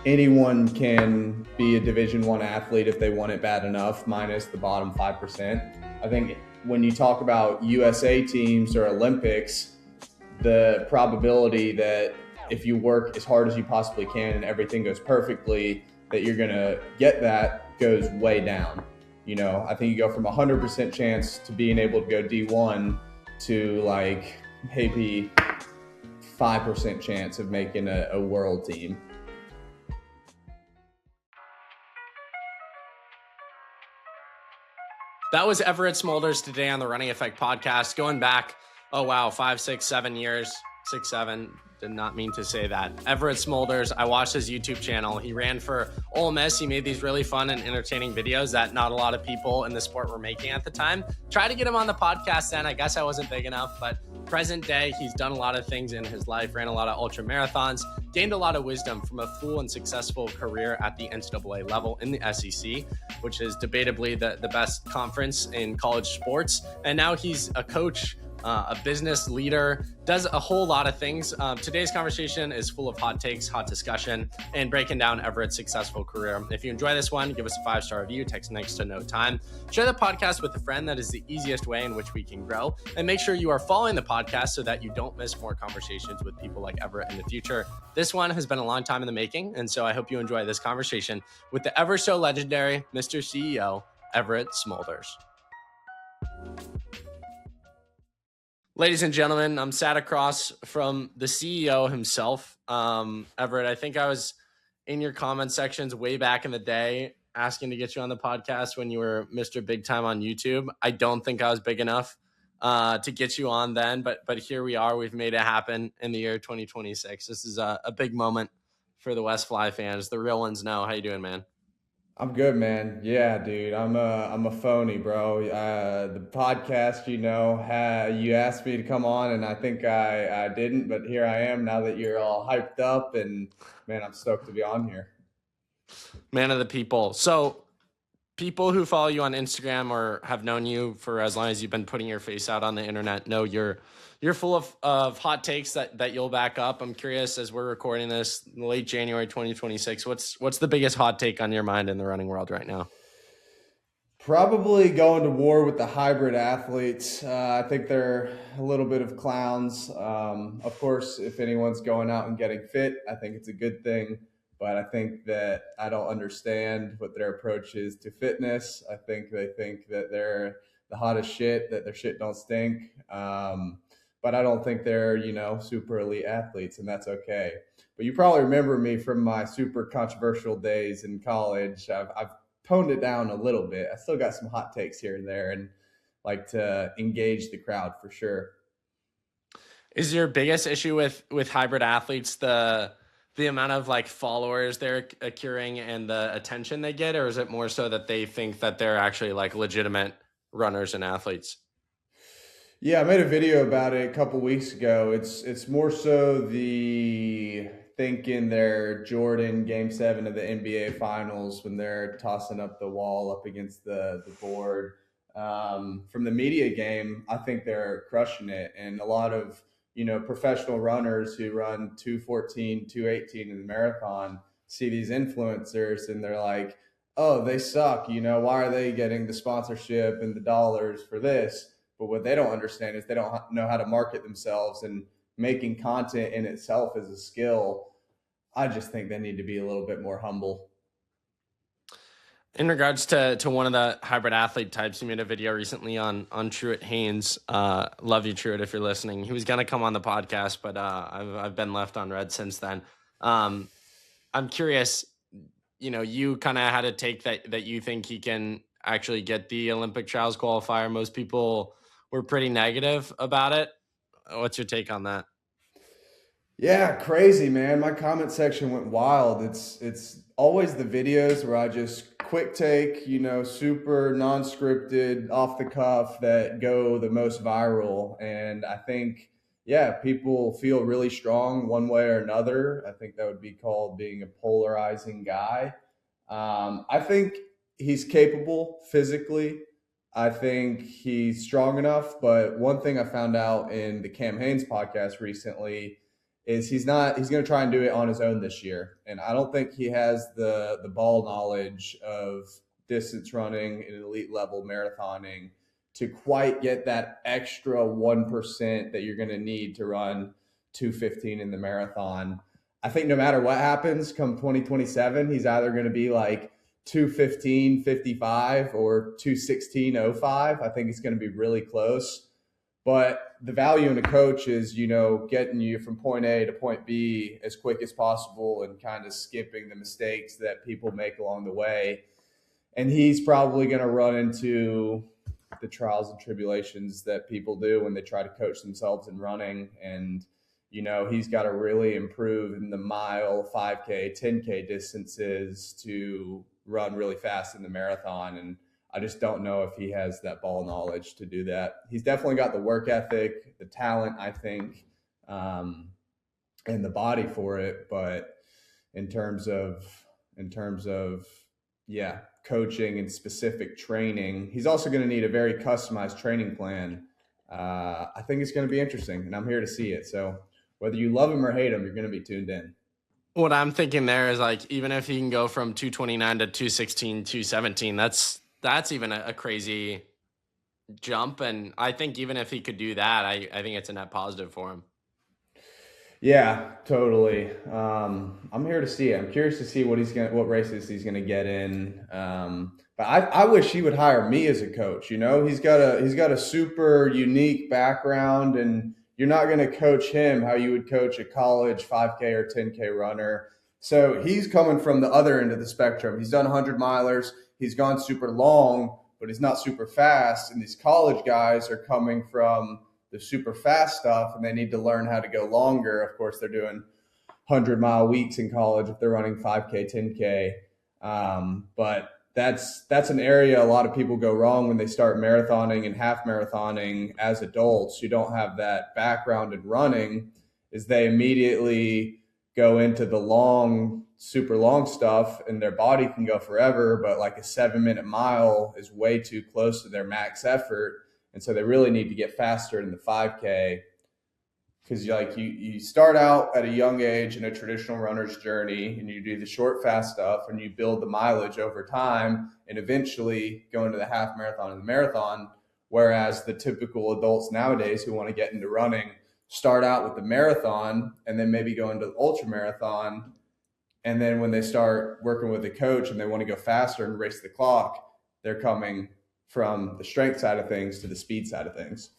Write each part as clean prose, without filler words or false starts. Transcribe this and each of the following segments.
anyone can be a Division I athlete if they want it bad enough, minus the bottom 5%. I think when you talk about USA teams or Olympics, the probability that if you work as hard as you possibly can and everything goes perfectly, that you're going to get that goes way down. I think you go from 100% chance to being able to go D1 to like maybe 5% chance of making a world team. That was Everett Smulders today on the Running Effect podcast. Going back, 5, 6, 7 years, 6, 7. Did not mean to say that. Everett Smulders, I watched his YouTube channel. He ran for Ole Miss. He made these really fun and entertaining videos that not a lot of people in the sport were making at the time. Tried to get him on the podcast then. I guess I wasn't big enough, but present day, he's done a lot of things in his life, ran a lot of ultra marathons, gained a lot of wisdom from a full and successful career at the NCAA level in the SEC, which is debatably the best conference in college sports. And now he's a coach, a business leader, does a whole lot of things. Today's conversation is full of hot takes, hot discussion, and breaking down Everett's successful career. If you enjoy this one, give us a 5-star review, text next to no time. Share the podcast with a friend. That is the easiest way in which we can grow. And make sure you are following the podcast so that you don't miss more conversations with people like Everett in the future. This one has been a long time in the making, and so I hope you enjoy this conversation with the ever so legendary Mr. CEO, Everett Smulders. Ladies and gentlemen, I'm sat across from the CEO himself. Everett, I think I was in your comment sections way back in the day asking to get you on the podcast when you were Mr. Big Time on YouTube. I don't think I was big enough to get you on then, but here we are. We've made it happen in the year 2026. This is a big moment for the West Fly fans. The real ones know. How you doing, man? I'm good, man. Yeah, dude. I'm a phony, bro. The podcast, you asked me to come on, and I think I didn't, but here I am now that you're all hyped up, and man, I'm stoked to be on here. Man of the people. So people who follow you on Instagram or have known you for as long as you've been putting your face out on the internet know you're full of hot takes that you'll back up. I'm curious, as we're recording this in late January 2026, what's the biggest hot take on your mind in the running world right now? Probably going to war with the hybrid athletes. I think they're a little bit of clowns. Of course, if anyone's going out and getting fit, I think it's a good thing. But I think that I don't understand what their approach is to fitness. I think they think that they're the hottest shit, that their shit don't stink. But I don't think they're, super elite athletes, and that's okay. But you probably remember me from my super controversial days in college. I've toned it down a little bit. I still got some hot takes here and there and like to engage the crowd for sure. Is your biggest issue with hybrid athletes the amount of like followers they're accruing and the attention they get, or is it more so that they think that they're actually like legitimate runners and athletes? Yeah, I made a video about it a couple weeks ago. It's more so the thinking they're Jordan Game 7 of the NBA Finals when they're tossing up the wall up against the board. From the media game, I think they're crushing it. And a lot of, professional runners who run 2:14, 2:18 in the marathon see these influencers and they're like, oh, they suck. Why are they getting the sponsorship and the dollars for this? But what they don't understand is they don't know how to market themselves, and making content in itself is a skill. I just think they need to be a little bit more humble. In regards to one of the hybrid athlete types, you made a video recently on Haynes. Love you, Truett, if you're listening. He was going to come on the podcast, but I've been left on red since then. I'm curious, you kind of had a take that you think he can actually get the Olympic trials qualifier. Most people were pretty negative about it. What's your take on that? Yeah, crazy, man. My comment section went wild. It's always the videos where I just quick take, super non-scripted, off the cuff that go the most viral. And I think, yeah, people feel really strong one way or another. I think that would be called being a polarizing guy. I think he's capable physically. I think he's strong enough. But one thing I found out in the Cam Haynes podcast recently is he's going to try and do it on his own this year. And I don't think he has the ball knowledge of distance running and elite level marathoning to quite get that extra 1% that you're going to need to run 2:15 in the marathon. I think no matter what happens come 2027, he's either going to be like 2:15:55 or 2:16:05. I think it's going to be really close. But the value in a coach is, getting you from point A to point B as quick as possible and kind of skipping the mistakes that people make along the way. And he's probably going to run into the trials and tribulations that people do when they try to coach themselves in running. And, he's got to really improve in the mile, 5K, 10K distances to run really fast in the marathon. And I just don't know if he has that ball knowledge to do that. He's definitely got the work ethic, the talent, I think, and the body for it. But in terms of coaching and specific training, he's also going to need a very customized training plan. I think it's going to be interesting, and I'm here to see it. So whether you love him or hate him, you're going to be tuned in. What I'm thinking there is, like, even if he can go from 229 to 216, 217, that's even a crazy jump. And I think even if he could do that, I think it's a net positive for him. Yeah, totally. I'm here to see it. I'm curious to see what races he's gonna get in. But I wish he would hire me as a coach. He's got a super unique background, and you're not going to coach him how you would coach a college 5K or 10K runner. So he's coming from the other end of the spectrum. He's done 100 milers. He's gone super long, but he's not super fast. And these college guys are coming from the super fast stuff, and they need to learn how to go longer. Of course, they're doing 100-mile weeks in college if they're running 5K, 10K. But that's an area a lot of people go wrong when they start marathoning and half marathoning as adults who don't have that background in running, is they immediately go into the long, super long stuff, and their body can go forever, but like a 7-minute mile is way too close to their max effort. And so they really need to get faster in the 5K, because you start out at a young age in a traditional runner's journey, and you do the short, fast stuff, and you build the mileage over time, and eventually go into the half marathon and the marathon. Whereas the typical adults nowadays who want to get into running start out with the marathon and then maybe go into the ultra marathon. And then when they start working with a coach and they want to go faster and race the clock, they're coming from the strength side of things to the speed side of things.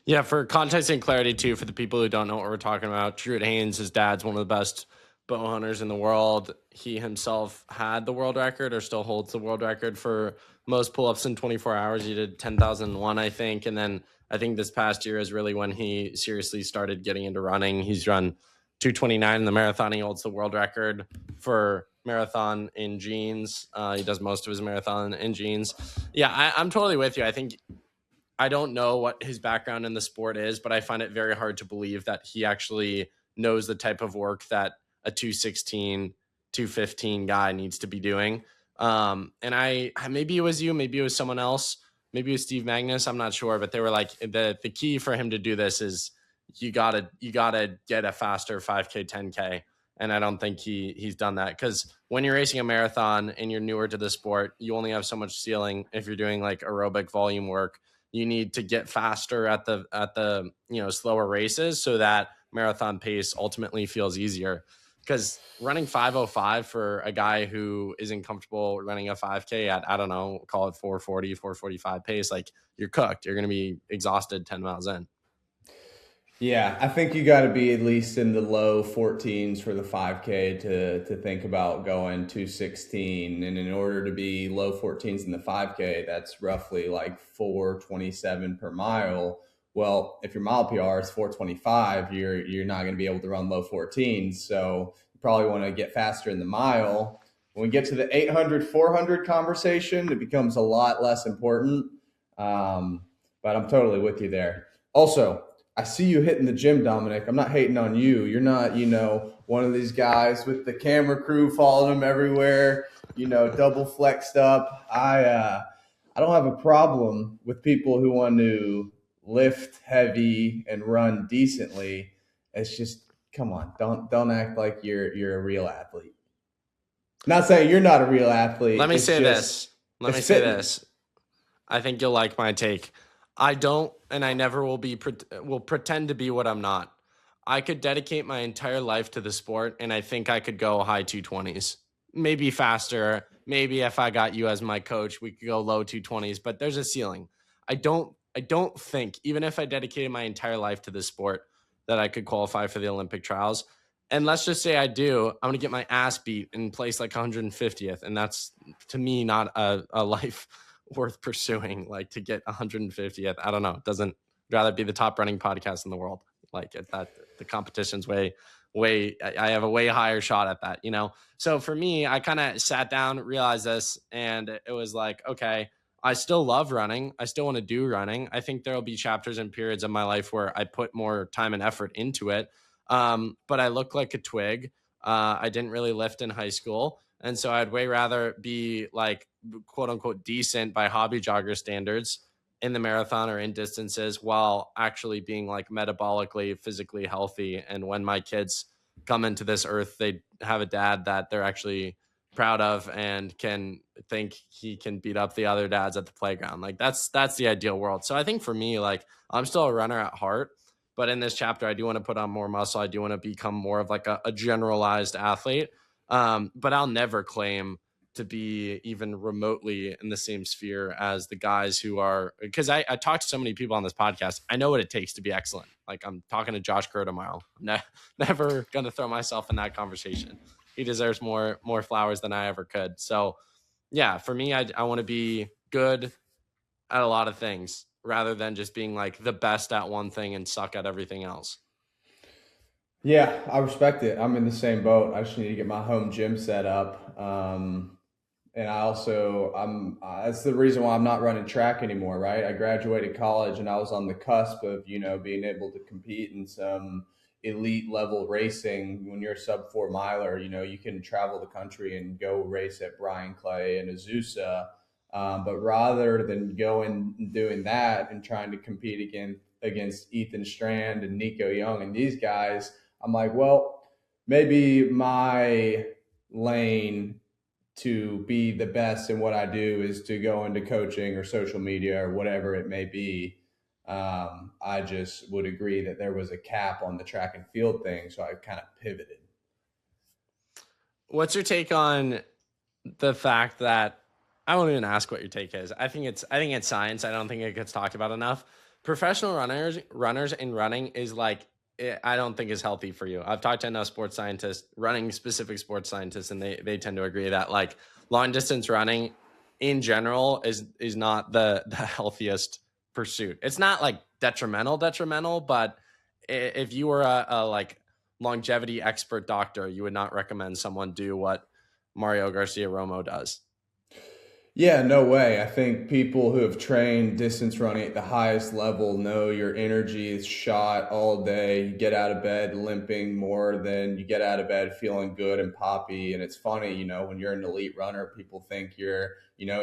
Yeah, for context and clarity too, for the people who don't know what we're talking about, Haynes, his dad's one of the best bow hunters in the world. He himself had the world record, or still holds the world record, for most pull-ups in 24 hours. He did 10,001, I think. And then I think this past year is really when he seriously started getting into running. He's run 229 in the marathon. He holds the world record for marathon in jeans. He does most of his marathon in jeans. Yeah, I'm totally with you. I don't know what his background in the sport is, but I find it very hard to believe that he actually knows the type of work that a 216, 215 guy needs to be doing. And maybe it was you, maybe it was someone else, maybe it was Steve Magnus, I'm not sure, but they were like, the key for him to do this is you gotta get a faster 5K, 10K. And I don't think he's done that, because when you're racing a marathon and you're newer to the sport, you only have so much ceiling. If you're doing like aerobic volume work, you need to get faster at the slower races so that marathon pace ultimately feels easier. Because running 5:05 for a guy who isn't comfortable running a 5K at, I don't know, call it 4:40, 4:45 pace, like, you're cooked. You're going to be exhausted 10 miles in. Yeah, I think you got to be at least in the low 14s for the 5K to think about going 216. And in order to be low 14s in the 5K, that's roughly like 427 per mile. Well, if your mile PR is 425, you're not going to be able to run low 14s. So you probably want to get faster in the mile. When we get to the 800, 400 conversation, it becomes a lot less important. But I'm totally with you there. Also, I see you hitting the gym, Dominic. I'm not hating on you. You're not, one of these guys with the camera crew following him everywhere, double flexed up. I don't have a problem with people who want to lift heavy and run decently. It's just, come on, don't act like you're a real athlete. Not saying you're not a real athlete. Let me It's say just this. Let it's me say fitness. this. I think you'll like my take. I don't, and I never will pretend to be what I'm not. I could dedicate my entire life to the sport, and I think I could go high 220s, maybe faster. Maybe if I got you as my coach, we could go low 220s. But there's a ceiling. I don't think, even if I dedicated my entire life to this sport, that I could qualify for the Olympic trials. And let's just say I do, I'm going to get my ass beat and place like 150th. And that's, to me, not a life worth pursuing, like to get 150th. I don't know. It doesn't, rather be the top running podcast in the world. Like that, the competition's way, I have a way higher shot at that, you know? So for me, I kind of sat down, realized this, and it was like, okay, I still love running. I still want to do running. I think there'll be chapters and periods of my life where I put more time and effort into it. But I look like a twig. I didn't really lift in high school. And so I'd way rather be like, quote unquote, decent by hobby jogger standards in the marathon or in distances, while actually being like metabolically, physically healthy. And when my kids come into this earth, they have a dad that they're actually proud of and can think he can beat up the other dads at the playground. Like that's the ideal world. So I think for me, like, I'm still a runner at heart, but in this chapter, I do want to put on more muscle. I do want to become more of like a generalized athlete. But I'll never claim to be even remotely in the same sphere as the guys who are, because I talk to so many people on this podcast. I know what it takes to be excellent. Like, I'm talking to Josh Kerr tomorrow. Never going to throw myself in that conversation. He deserves more flowers than I ever could. So yeah, for me, I want to be good at a lot of things rather than just being like the best at one thing and suck at everything else. Yeah, I respect it. I'm in the same boat. I just need to get my home gym set up. And I also, that's the reason why I'm not running track anymore, right? I graduated college and I was on the cusp of, being able to compete in some elite level racing. When you're a sub 4 miler, you can travel the country and go race at Brian Clay and Azusa. But rather than going and doing that and trying to compete against Ethan Strand and Nico Young and these guys, I'm like, well, maybe my lane to be the best in what I do is to go into coaching or social media or whatever it may be. I just would agree that there was a cap on the track and field thing, so I kind of pivoted. What's your take on the fact that, I won't even ask what your take is. I think it's science. I don't think it gets talked about enough. Professional runners in running is like, I don't think is healthy for you. I've talked to enough sports scientists, running specific sports scientists, and they tend to agree that like long distance running in general is not the healthiest pursuit. It's not like detrimental, but if you were a like longevity expert doctor, you would not recommend someone do what Mario Garcia Romo does. Yeah, no way. I think people who have trained distance running at the highest level know your energy is shot all day. You get out of bed limping more than you get out of bed feeling good and poppy. And it's funny, when you're an elite runner, people think you're,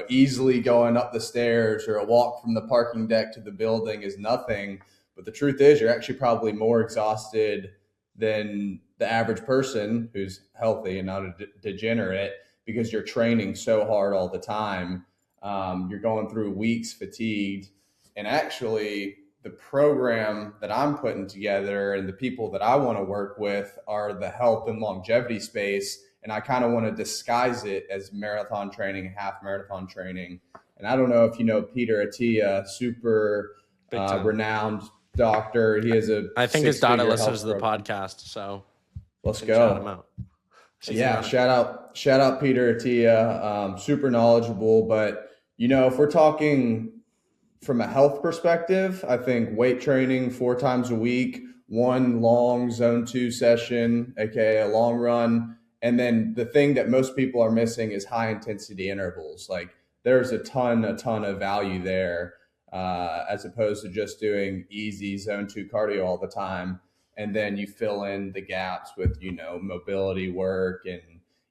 easily going up the stairs, or a walk from the parking deck to the building is nothing. But the truth is, you're actually probably more exhausted than the average person who's healthy and not a degenerate, because you're training so hard all the time. You're going through weeks fatigued. And actually, the program that I'm putting together and the people that I want to work with are the health and longevity space. And I kind of want to disguise it as marathon training, half marathon training. And I don't know if you know Peter Attia, super renowned doctor. He has a I think his daughter listens to the program. podcast, so Let's shout him go. out. Yeah, shout out Peter Attia, super knowledgeable. But if we're talking from a health perspective, I think weight training 4 times a week, one long zone 2 session, aka a long run, and then the thing that most people are missing is high intensity intervals. Like, there's a ton of value there, as opposed to just doing easy zone 2 cardio all the time. And then you fill in the gaps with, mobility work and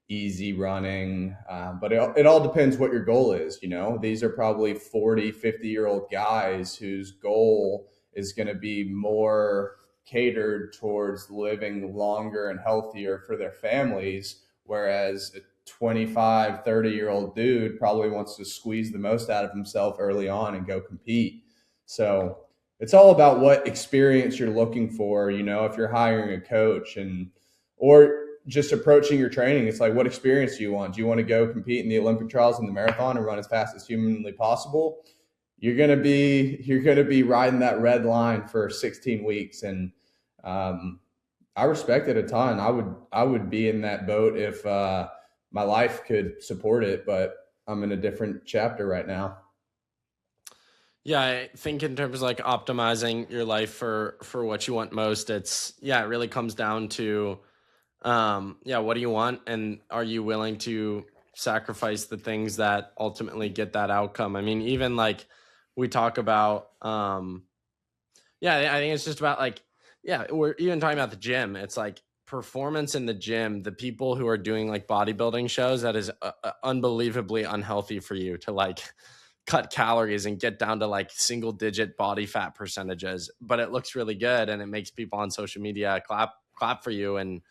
easy running. But it all depends what your goal is. These are probably 40, 50-year-old guys whose goal is going to be more catered towards living longer and healthier for their families, whereas a 25, 30-year-old dude probably wants to squeeze the most out of himself early on and go compete. So it's all about what experience you're looking for. If you're hiring a coach or just approaching your training, it's like, what experience do you want? Do you want to go compete in the Olympic trials and the marathon and run as fast as humanly possible? You're gonna be riding that red line for 16 weeks, and I respect it a ton. I would be in that boat if my life could support it, but I'm in a different chapter right now. Yeah, I think in terms of like optimizing your life for what you want most, it really comes down to what do you want, and are you willing to sacrifice the things that ultimately get that outcome? I mean, even like we talk about I think it's just about like, we're even talking about the gym. It's like performance in the gym, the people who are doing like bodybuilding shows, that is unbelievably unhealthy for you to like cut calories and get down to like single digit body fat percentages, but it looks really good and it makes people on social media clap for you, and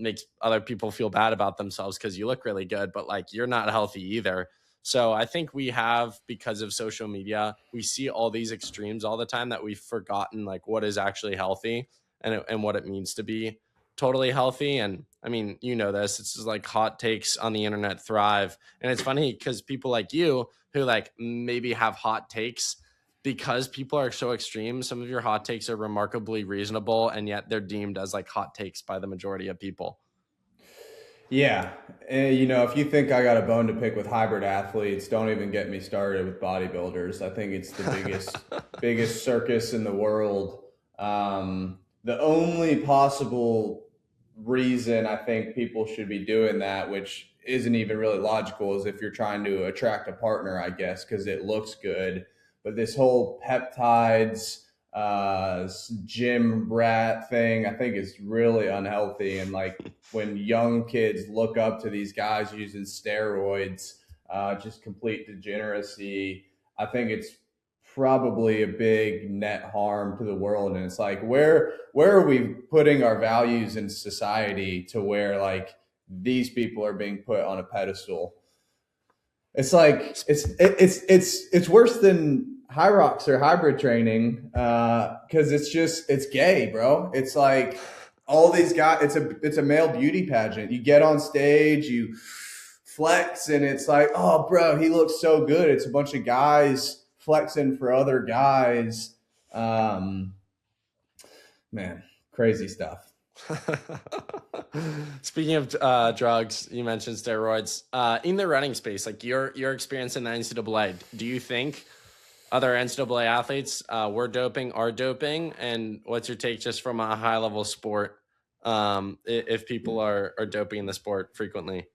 makes other people feel bad about themselves because you look really good, but like you're not healthy either. So I think because of social media, we see all these extremes all the time that we've forgotten like what is actually healthy and what it means to be totally healthy. And I mean, this, it's just like hot takes on the internet thrive. And it's funny because people like you who like maybe have hot takes, because people are so extreme, some of your hot takes are remarkably reasonable, and yet they're deemed as like hot takes by the majority of people. Yeah. And, if you think I got a bone to pick with hybrid athletes, don't even get me started with bodybuilders. I think it's the biggest circus in the world. The only possible reason I think people should be doing that, which isn't even really logical, is if you're trying to attract a partner, I guess, because it looks good. But this whole peptides, gym rat thing, I think is really unhealthy. And like when young kids look up to these guys using steroids, just complete degeneracy, I think it's probably a big net harm to the world. And it's like, where are we putting our values in society to where like these people are being put on a pedestal? It's like it's worse than high rocks or hybrid training, because it's gay, bro. It's like all these guys. It's a male beauty pageant. You get on stage, you flex, and it's like, oh, bro, he looks so good. It's a bunch of guys flexing for other guys. Man, crazy stuff. Speaking of drugs, you mentioned steroids. In the running space, like your experience in the NCAA, do you think other NCAA athletes are doping? And what's your take just from a high level sport, if people are doping in the sport frequently?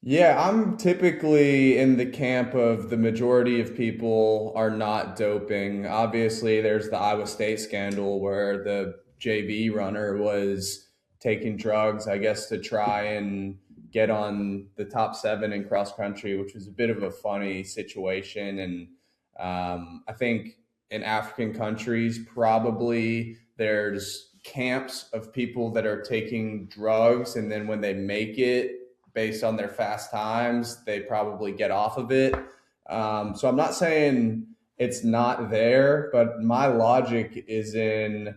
Yeah, I'm typically in the camp of the majority of people are not doping. Obviously, there's the Iowa State scandal where the JV runner was taking drugs, I guess, to try and get on the top seven in cross country, which was a bit of a funny situation. And I think in African countries, probably there's camps of people that are taking drugs, and then when they make it, based on their fast times, they probably get off of it. So I'm not saying it's not there, but my logic is in,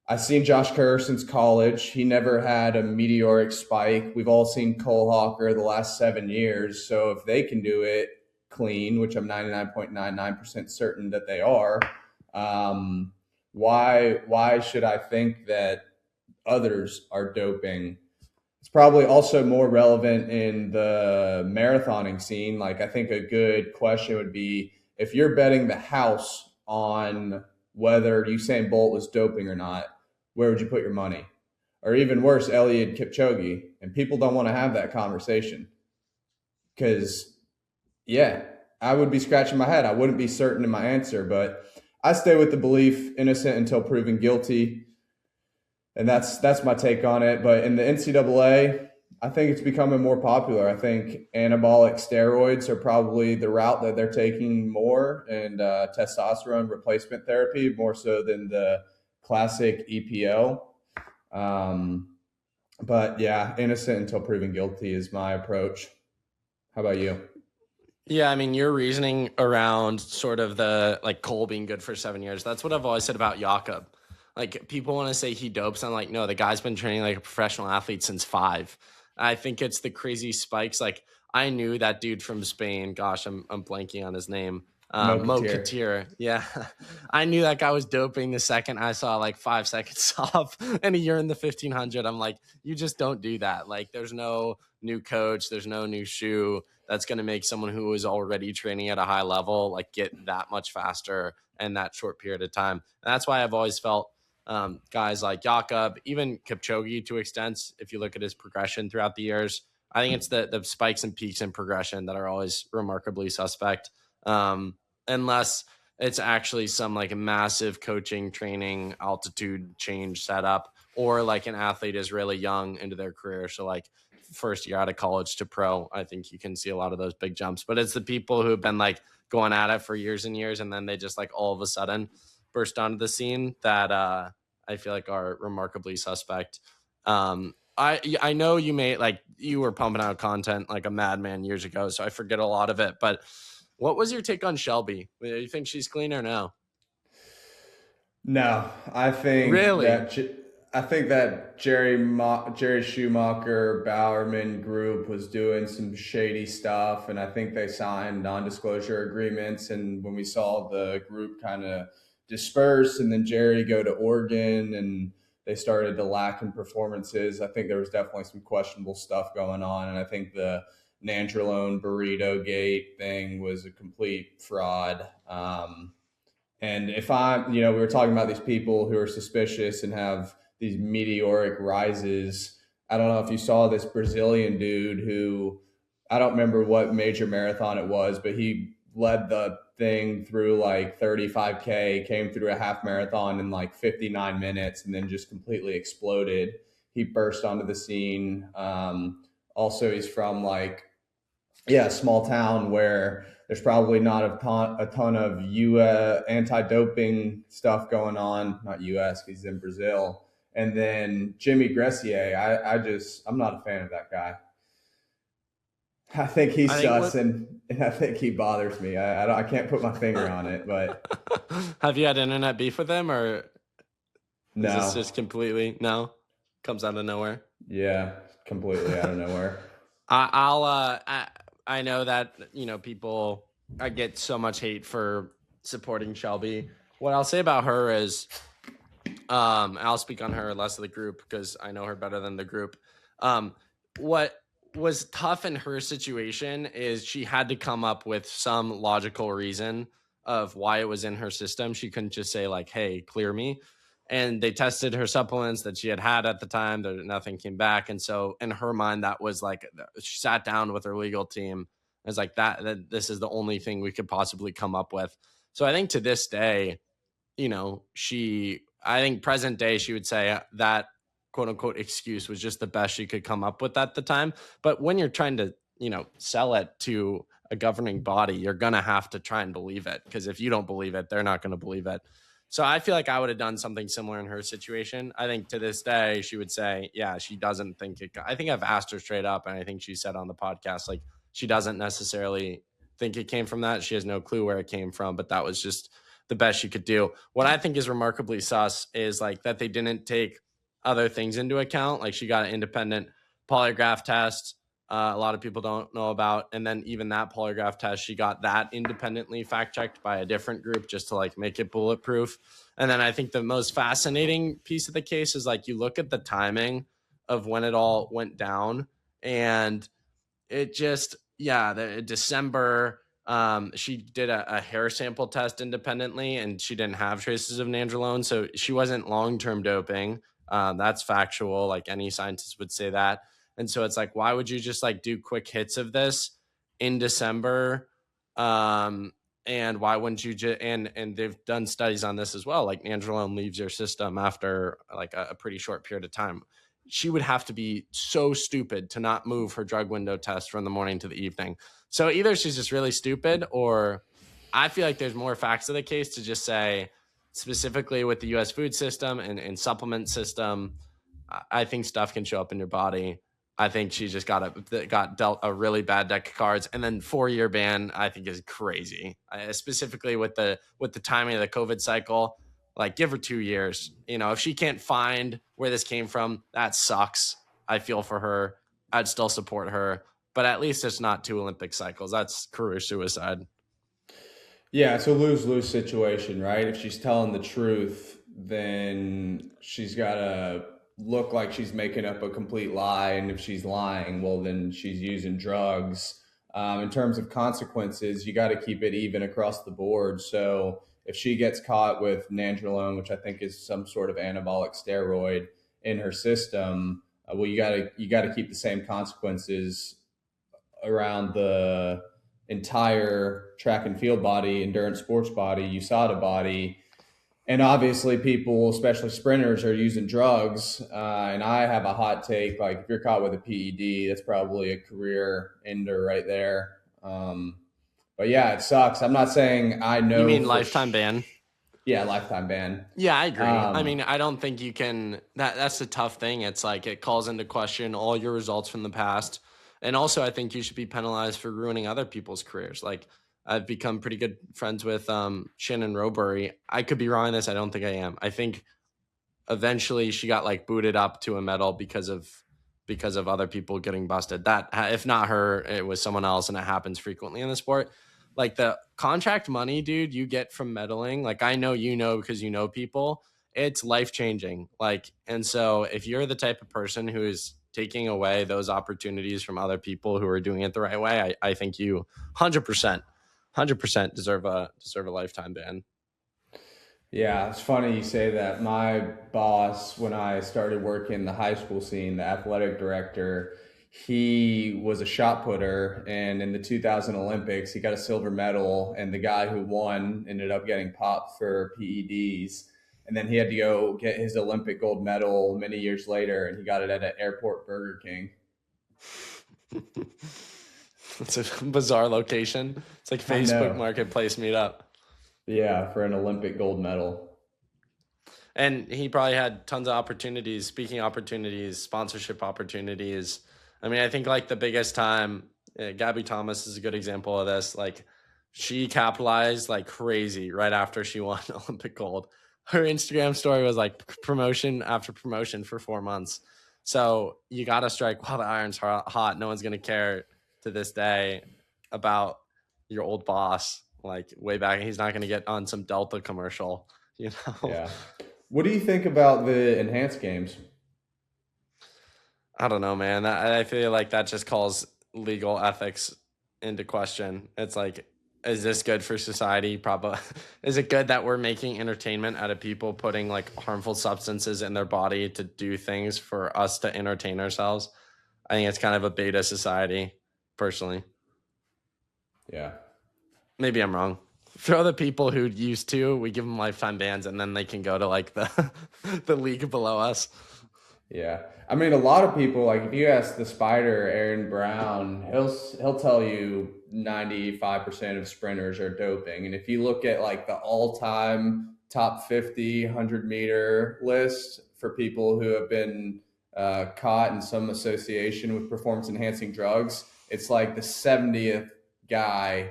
I've seen Josh Kerr since college. He never had a meteoric spike. We've all seen Cole Hawker the last 7 years. So if they can do it clean, which I'm 99.99% certain that they are, why should I think that others are doping? It's probably also more relevant in the marathoning scene. Like, I think a good question would be, if you're betting the house on whether Usain Bolt was doping or not, where would you put your money? Or even worse, Eliud Kipchoge. And people don't want to have that conversation because, yeah, I would be scratching my head. I wouldn't be certain in my answer, but I stay with the belief innocent until proven guilty. And that's my take on it. But in the NCAA, I think it's becoming more popular. I think anabolic steroids are probably the route that they're taking more, and testosterone replacement therapy more so than the classic EPO. But yeah, innocent until proven guilty is my approach. How about you? Yeah, I mean, your reasoning around sort of the like Cole being good for 7 years, that's what I've always said about Jakob. Like, people want to say he dopes. I'm like, no, the guy's been training like a professional athlete since 5. I think it's the crazy spikes. Like, I knew that dude from Spain. Gosh, I'm blanking on his name. Mo Mokatir. Katir. Yeah. I knew that guy was doping the second I saw like 5 seconds off and a year in the 1500. I'm like, you just don't do that. Like, there's no new coach, there's no new shoe that's going to make someone who is already training at a high level like get that much faster in that short period of time. And that's why I've always felt guys like Jakob, even Kipchoge to extents, if you look at his progression throughout the years, I think it's the spikes and peaks in progression that are always remarkably suspect. Unless it's actually some like massive coaching, training, altitude change setup, or like an athlete is really young into their career. So like first year out of college to pro, I think you can see a lot of those big jumps. But it's the people who have been like going at it for years and years, and then they just like all of a sudden burst onto the scene that I feel like are remarkably suspect. I know you you were pumping out content like a madman years ago, so I forget a lot of it. But what was your take on Shelby? Do you think she's clean or no? No, I think Really? that Jerry Schumacher Bowerman group was doing some shady stuff, and I think they signed non-disclosure agreements. And when we saw the group kind of disperse, and then Jerry go to Oregon, and they started to lack in performances, I think there was definitely some questionable stuff going on, and I think the Nandrolone burrito gate thing was a complete fraud. And if we were talking about these people who are suspicious and have these meteoric rises. I don't know if you saw this Brazilian dude who, I don't remember what major marathon it was, but he led the thing through like 35K, came through a half marathon in like 59 minutes, and then just completely exploded. He burst onto the scene. Also, he's from like, yeah, a small town where there's probably not a ton of anti-doping stuff going on. Not U.S. He's in Brazil. And then Jimmy Gressier, I'm not a fan of that guy. I think he's sus, and I think he bothers me. I can't put my finger on it, but have you had internet beef with him, or no? Is this just completely comes out of nowhere? Yeah, completely out of nowhere. I know that people, I get so much hate for supporting Shelby. What I'll say about her is, I'll speak on her, less of the group, because I know her better than the group. What was tough in her situation is she had to come up with some logical reason of why it was in her system. She couldn't just say like, hey, clear me. And they tested her supplements that she had at the time. Nothing came back. And so in her mind, that was like, she sat down with her legal team. It was like that this is the only thing we could possibly come up with. So I think to this day, I think present day, she would say that quote unquote excuse was just the best she could come up with at the time. But when you're trying to, sell it to a governing body, you're going to have to try and believe it, because if you don't believe it, they're not going to believe it. So I feel like I would have done something similar in her situation. I think to this day, she would say, yeah, she doesn't think it. I think I've asked her straight up, and I think she said on the podcast, like, she doesn't necessarily think it came from that. She has no clue where it came from, but that was just the best she could do. What I think is remarkably sus is like that they didn't take other things into account. Like, she got an independent polygraph test. A lot of people don't know about. And then even that polygraph test, she got that independently fact checked by a different group just to like make it bulletproof. And then I think the most fascinating piece of the case is like, you look at the timing of when it all went down, and it just, December, she did a hair sample test independently, and she didn't have traces of nandrolone. So she wasn't long-term doping. That's factual. Like, any scientist would say that. And so it's like, why would you just like do quick hits of this in December? And why wouldn't you just, and they've done studies on this as well. Like, nandrolone leaves your system after like a pretty short period of time. She would have to be so stupid to not move her drug window test from the morning to the evening. So either she's just really stupid, or I feel like there's more facts of the case to just say specifically with the US food system and supplement system, I think stuff can show up in your body. I think she just got dealt a really bad deck of cards, and then 4-year ban I think is crazy. Specifically with the timing of the COVID cycle, like give her 2 years. If she can't find where this came from, that sucks. I feel for her. I'd still support her, but at least it's not 2 Olympic cycles. That's career suicide. Yeah, it's a lose-lose situation, right? If she's telling the truth, then she's got to look like she's making up a complete lie. And if she's lying, well, then she's using drugs. In terms of consequences, you got to keep it even across the board. So if she gets caught with nandrolone, which I think is some sort of anabolic steroid in her system, well, you got to keep the same consequences around the entire track and field body, endurance sports body, USADA body. And obviously, people, especially sprinters, are using drugs. And I have a hot take: like, if you're caught with a PED, that's probably a career ender right there. But yeah, it sucks. I'm not saying I know. You mean lifetime ban? Yeah, lifetime ban. Yeah, I agree. I mean, I don't think you can. That's the tough thing. It's like it calls into question all your results from the past, and also I think you should be penalized for ruining other people's careers. Like I've become pretty good friends with Shannon Robury. I could be wrong on this. I don't think I am. I think eventually she got like booted up to a medal because of other people getting busted. That if not her, it was someone else, and it happens frequently in the sport. Like the contract money, dude, you get from medaling. Like I know because you know people, it's life changing. Like, and so if you're the type of person who is taking away those opportunities from other people who are doing it the right way, I think you 100% deserve a lifetime ban. Yeah, it's funny you say that. My boss, when I started working the high school scene, the athletic director, he was a shot putter. And in the 2000 Olympics, he got a silver medal. And the guy who won ended up getting popped for PEDs. And then he had to go get his Olympic gold medal many years later, and he got it at an airport Burger King. It's a bizarre location. It's like Facebook Marketplace meetup. Yeah, for an Olympic gold medal. And he probably had tons of opportunities, speaking opportunities, sponsorship opportunities. I mean, I think like the biggest time, Gabby Thomas is a good example of this. Like she capitalized like crazy right after she won Olympic gold. Her Instagram story was like promotion after promotion for 4 months. So you got to strike while the iron's hot. No one's going to care to this day about your old boss. Like way back, he's not going to get on some Delta commercial, Yeah. What do you think about the enhanced games? I don't know, man. I feel like that just calls legal ethics into question. It's like, is this good for society? Probably. Is it good that we're making entertainment out of people putting like harmful substances in their body to do things for us to entertain ourselves? I think it's kind of a beta society, personally. Yeah. Maybe I'm wrong. Throw the people who used to, we give them lifetime bans, and then they can go to like the league below us. Yeah. I mean, a lot of people, like if you ask the Spider, Aaron Brown, he'll tell you 95% of sprinters are doping. And if you look at like the all-time top 50 100-meter list for people who have been caught in some association with performance enhancing drugs, it's like the 70th guy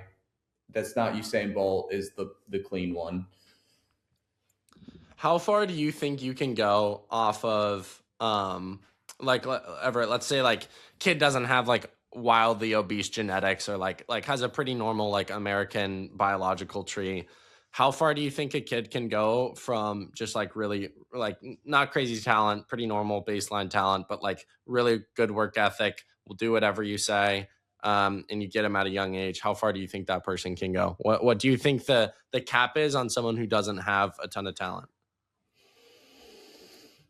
that's not Usain Bolt is the clean one. How far do you think you can go off of like Everett, let's say like kid doesn't have like wildly obese genetics or like has a pretty normal like American biological tree. How far do you think a kid can go from just like really like not crazy talent, pretty normal baseline talent, but like really good work ethic, will do whatever you say, and you get them at a young age? How far do you think that person can go? What do you think the cap is on someone who doesn't have a ton of talent?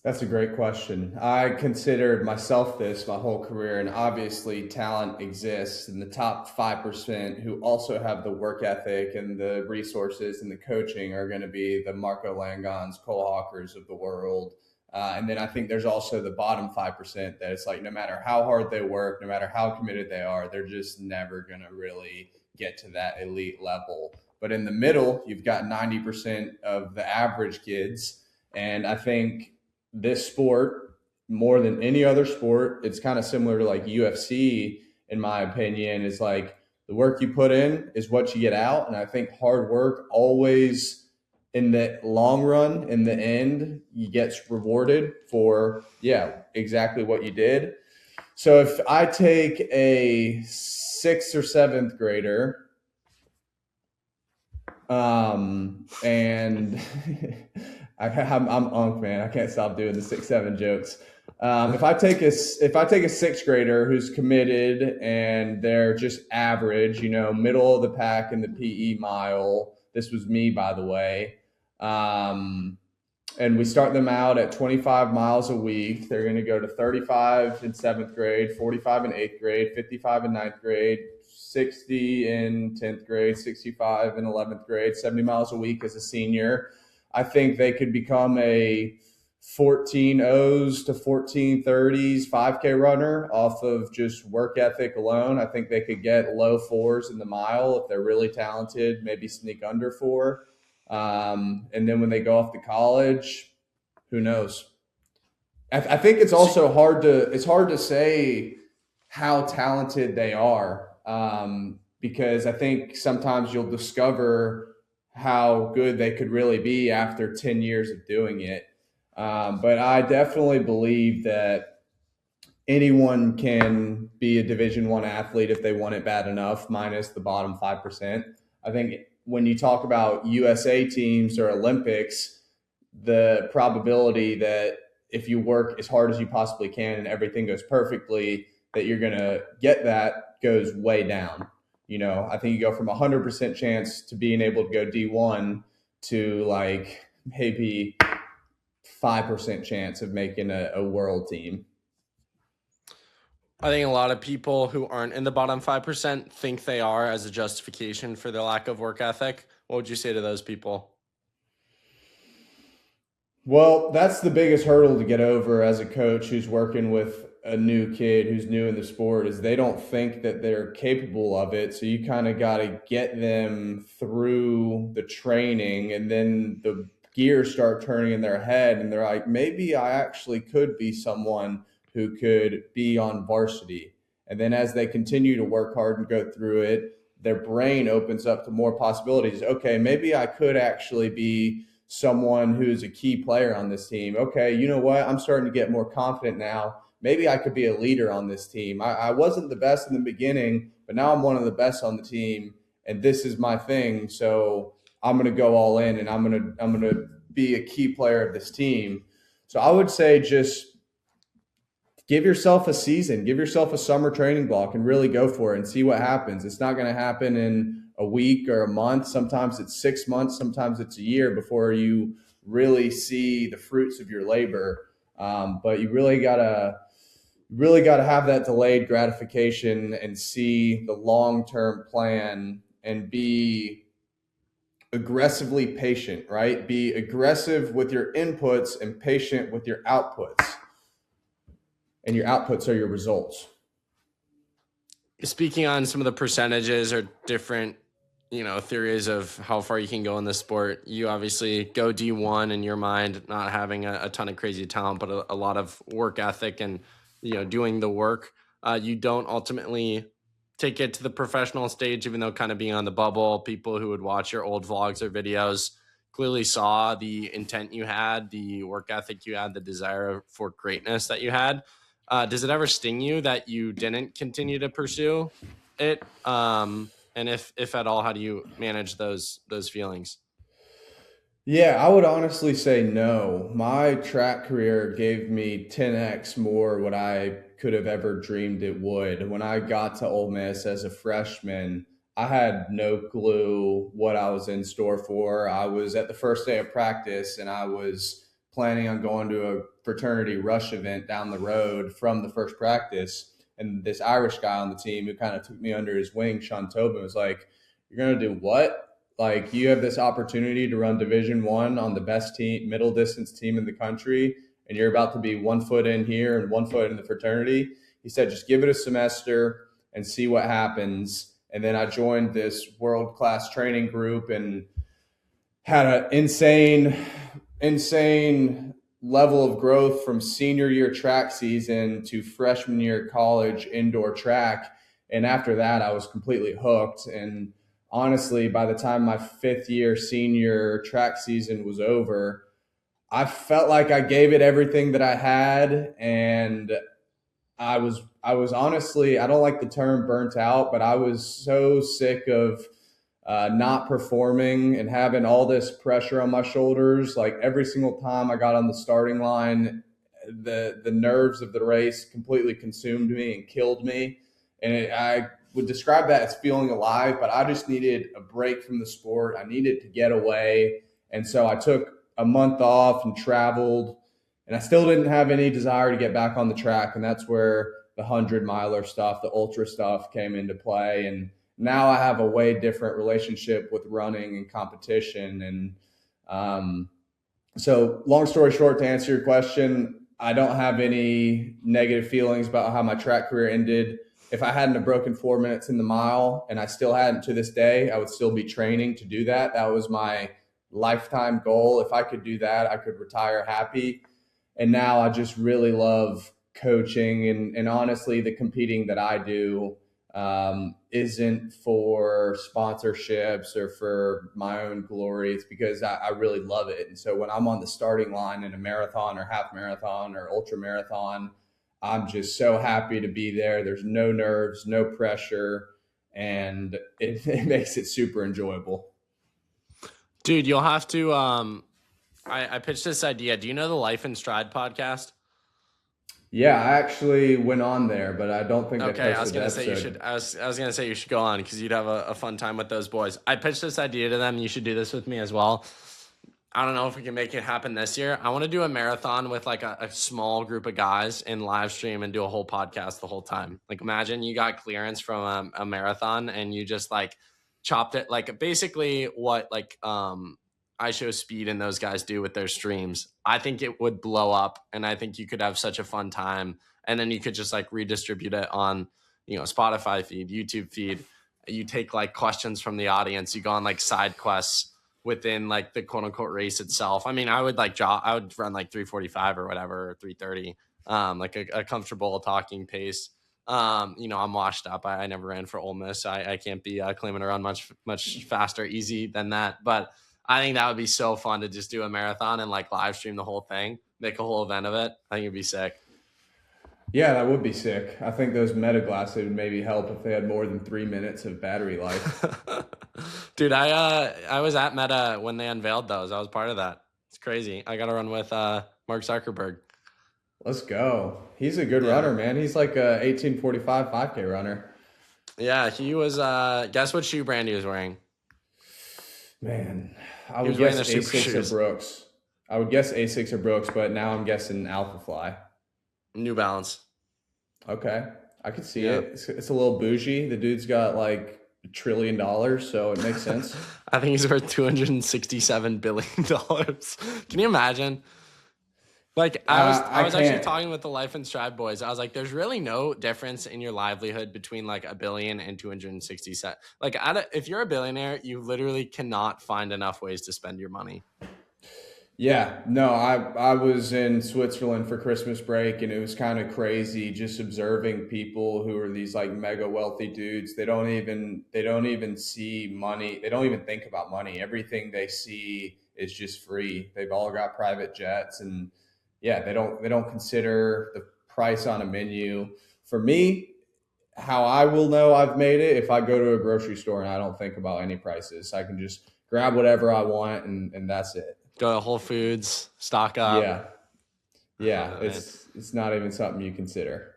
That's a great question. I considered myself this my whole career, and obviously talent exists. And the top 5% who also have the work ethic and the resources and the coaching are going to be the Marco Langons, Cole Hawkers of the world. And then I think there's also the bottom 5% that it's like no matter how hard they work, no matter how committed they are, they're just never going to really get to that elite level. But in the middle, you've got 90% of the average kids. And I think this sport, more than any other sport, it's kind of similar to like UFC, in my opinion, is like the work you put in is what you get out. And I think hard work always, in the long run, in the end, you get rewarded for, yeah, exactly what you did. So if I take a sixth or seventh grader, and I'm unk, man. I can't stop doing the 6-7 jokes. If I take a sixth grader who's committed and they're just average, middle of the pack in the PE mile. This was me, by the way. And we start them out at 25 miles a week. They're going to go to 35 in seventh grade, 45 in eighth grade, 55 in ninth grade, 60 in 10th grade, 65 in 11th grade, 70 miles a week as a senior. I think they could become a 14 O's to 14 30s 5K runner off of just work ethic alone. I think they could get low fours in the mile if they're really talented, maybe sneak under four. And then when they go off to college, who knows? I think it's also hard to say how talented they are, because I think sometimes you'll discover how good they could really be after 10 years of doing it. But I definitely believe that anyone can be a Division I athlete if they want it bad enough, minus the bottom 5%. I think when you talk about USA teams or Olympics, the probability that if you work as hard as you possibly can and everything goes perfectly, that you're going to get that goes way down. I think you go from 100% chance to being able to go D1 to like maybe 5% chance of making a world team. I think a lot of people who aren't in the bottom 5% think they are as a justification for their lack of work ethic. What would you say to those people? Well, that's the biggest hurdle to get over as a coach who's working with a new kid who's new in the sport, is they don't think that they're capable of it. So you kind of got to get them through the training, and then the gears start turning in their head and they're like, maybe I actually could be someone who could be on varsity. And then as they continue to work hard and go through it, their brain opens up to more possibilities. Okay, maybe I could actually be someone who's a key player on this team. Okay, you know what? I'm starting to get more confident now. Maybe I could be a leader on this team. I wasn't the best in the beginning, but now I'm one of the best on the team, and this is my thing. So I'm going to go all in, and I'm going to be a key player of this team. So I would say just give yourself a season, give yourself a summer training block and really go for it and see what happens. It's not going to happen in a week or a month. Sometimes it's 6 months, sometimes it's a year before you really see the fruits of your labor. But you really gotta have that delayed gratification and see the long-term plan and be aggressively patient, right? Be aggressive with your inputs and patient with your outputs. And your outputs are your results. Speaking on some of the percentages or different, theories of how far you can go in this sport, you obviously go D1 in your mind, not having a ton of crazy talent, but a lot of work ethic and, doing the work. You don't ultimately take it to the professional stage, even though kind of being on the bubble, people who would watch your old vlogs or videos clearly saw the intent you had, the work ethic you had, the desire for greatness that you had. Does it ever sting you that you didn't continue to pursue it? And if at all, how do you manage those feelings? Yeah, I would honestly say no. My track career gave me 10x more what I could have ever dreamed it would. When I got to Ole Miss as a freshman, I had no clue what I was in store for. I was at the first day of practice and I was planning on going to a fraternity rush event down the road from the first practice. And this Irish guy on the team who kind of took me under his wing, Sean Tobin, was like, "You're going to do what? Like, you have this opportunity to run Division I on the best team, middle distance team in the country, and you're about to be 1 foot in here and 1 foot in the fraternity." He said, "Just give it a semester and see what happens. And then I joined this world-class training group and had an insane level of growth from senior year track season to freshman year college indoor track. And after that, I was completely hooked. And honestly, by the time my fifth year senior track season was over, I felt like I gave it everything that I had. And I was honestly, I don't like the term burnt out, but I was so sick of not performing and having all this pressure on my shoulders. Like every single time I got on the starting line, the nerves of the race completely consumed me and killed me. And I would describe that as feeling alive, but I just needed a break from the sport. I needed to get away. And so I took a month off and traveled, and I still didn't have any desire to get back on the track. And that's where the 100-miler stuff, the ultra stuff came into play. And now I have a way different relationship with running and competition. And so long story short, to answer your question, I don't have any negative feelings about how my track career ended. If I hadn't have broken 4 minutes in the mile, and I still hadn't to this day, I would still be training to do that. That was my lifetime goal. If I could do that, I could retire happy. And now I just really love coaching, and honestly, the competing that I do isn't for sponsorships or for my own glory. It's because I really love it. And so when I'm on the starting line in a marathon or half marathon or ultra marathon, I'm just so happy to be there. There's no nerves, no pressure, and it makes it super enjoyable. Dude, you'll have to I pitched this idea. Do you know the Life in Stride podcast? Yeah, I actually went on there, but I don't think Okay, I was gonna say you should. I was gonna say you should go on because you'd have a fun time with those boys. I pitched this idea to them. You should do this with me as well. I don't know if we can make it happen this year. I want to do a marathon with like a small group of guys in live stream and do a whole podcast the whole time. Like imagine you got clearance from a marathon and you just like chopped it, like basically what like I Show Speed and those guys do with their streams. I think it would blow up, and I think you could have such a fun time. And then you could just like redistribute it on, Spotify feed, YouTube feed. You take like questions from the audience. You go on like side quests within like the quote unquote race itself. I mean, I would I would run like 3:45 or whatever, or 3:30, like a comfortable talking pace. I'm washed up. I never ran for Ole Miss. I can't be claiming to run much faster, easy than that. But I think that would be so fun to just do a marathon and like live stream the whole thing, make a whole event of it. I think it'd be sick. Yeah, that would be sick. I think those Meta glasses would maybe help if they had more than 3 minutes of battery life. Dude, I was at Meta when they unveiled those. I was part of that. It's crazy. I got to run with Mark Zuckerberg. Let's go. He's a good runner, man. He's like a 1845 5K runner. Yeah, he was. Guess what shoe brand he was wearing? Man, I would guess Asics or Brooks. I would guess Asics or Brooks, but now I'm guessing Alphafly. New Balance. Okay, I could see it. It's a little bougie. The dude's got like $1 trillion, so it makes sense. I think he's worth $267 billion. Can you imagine? Like I was actually talking with the Life in Stride boys. I was like, there's really no difference in your livelihood between like $1 billion and 267. Like if you're a billionaire, you literally cannot find enough ways to spend your money. Yeah, no, I was in Switzerland for Christmas break, and it was kind of crazy just observing people who are these like mega wealthy dudes. They don't even see money. They don't even think about money. Everything they see is just free. They've all got private jets, and yeah, they don't consider the price on a menu. For me, how I will know I've made it if I go to a grocery store and I don't think about any prices. I can just grab whatever I want, and that's it. Go to Whole Foods, stock up. Yeah. It's not even something you consider.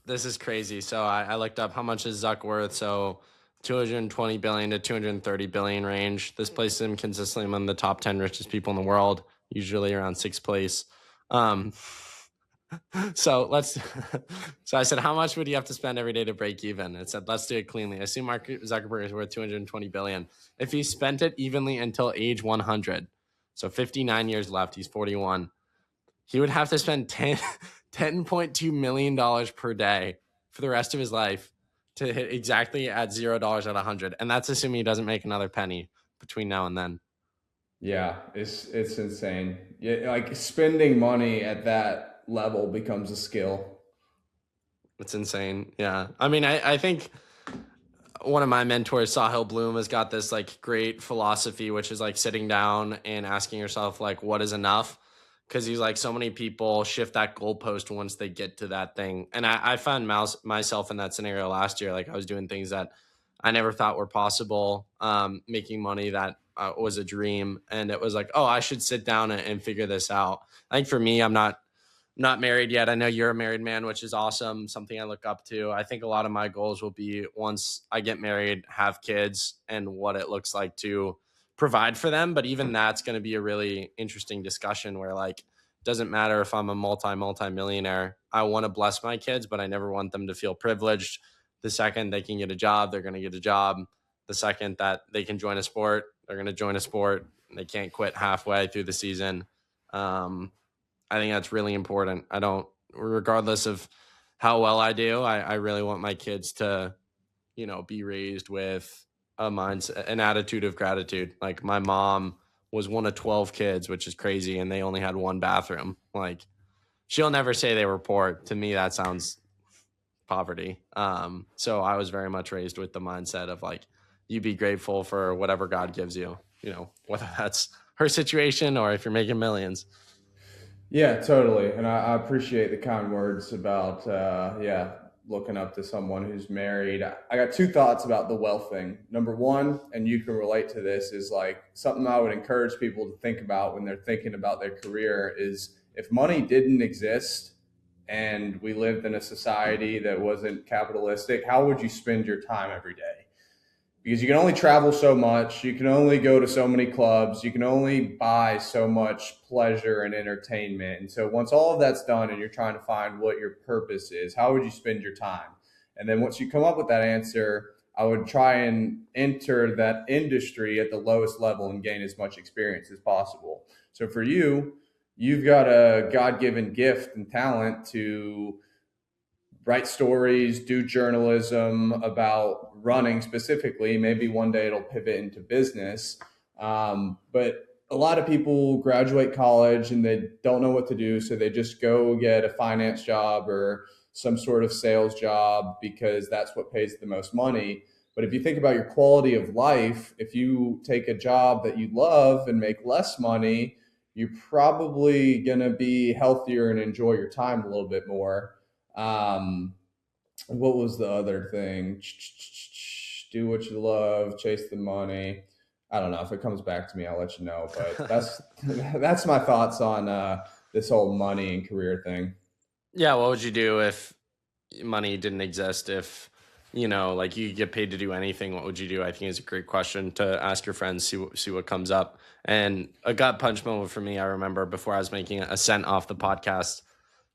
This is crazy. So I looked up how much is Zuck worth. So 220 billion to 230 billion range. This places him consistently among the top 10 richest people in the world, usually around sixth place. So I said, how much would you have to spend every day to break even? It said, let's do it cleanly. I assume Mark Zuckerberg is worth 220 billion. If he spent it evenly until age 100, so 59 years left, he's 41, he would have to spend $10.2 million per day for the rest of his life to hit exactly at $0 at 100. And that's assuming he doesn't make another penny between now and then. Yeah, it's insane. Yeah, like spending money at that level becomes a skill. It's insane. Yeah. I mean, I think one of my mentors, Sahil Bloom, has got this like great philosophy, which is like sitting down and asking yourself, like, what is enough? Because he's like, so many people shift that goalpost once they get to that thing. And I found myself in that scenario last year. Like, I was doing things that I never thought were possible, making money that was a dream. And it was like, oh, I should sit down and figure this out. I think for me, I'm not married yet. I know you're a married man, which is awesome. Something I look up to. I think a lot of my goals will be once I get married, have kids, and what it looks like to provide for them. But even that's going to be a really interesting discussion where like, doesn't matter if I'm a multi millionaire. I want to bless my kids, but I never want them to feel privileged. The second they can get a job, they're going to get a job. The second that they can join a sport, they're going to join a sport. They can't quit halfway through the season. I think that's really important. I don't, regardless of how well I do, I really want my kids to, be raised with a mindset, an attitude of gratitude. Like my mom was one of 12 kids, which is crazy. And they only had one bathroom. Like she'll never say they were poor. To me, that sounds poverty. So I was very much raised with the mindset of like, you be grateful for whatever God gives you, whether that's her situation or if you're making millions. Yeah, totally. And I appreciate the kind words about, yeah, looking up to someone who's married. I got two thoughts about the wealth thing. Number one, and you can relate to this, is like something I would encourage people to think about when they're thinking about their career is if money didn't exist and we lived in a society that wasn't capitalistic, how would you spend your time every day? Because you can only travel so much, you can only go to so many clubs, you can only buy so much pleasure and entertainment. And so once all of that's done and you're trying to find what your purpose is, how would you spend your time? And then once you come up with that answer, I would try and enter that industry at the lowest level and gain as much experience as possible. So for you, you've got a God-given gift and talent to write stories, do journalism about running specifically. Maybe one day it'll pivot into business. But a lot of people graduate college and they don't know what to do. So they just go get a finance job or some sort of sales job because that's what pays the most money. But if you think about your quality of life, if you take a job that you love and make less money, you're probably going to be healthier and enjoy your time a little bit more. Um, what was the other thing? Do what you love, chase the money. I don't know. If it comes back to me, I'll let you know. But that's that's my thoughts on this whole money and career thing. Yeah. What would you do if money didn't exist? If, like you get paid to do anything, what would you do? I think is a great question to ask your friends, see what comes up. And a gut punch moment for me, I remember before I was making a cent off the podcast,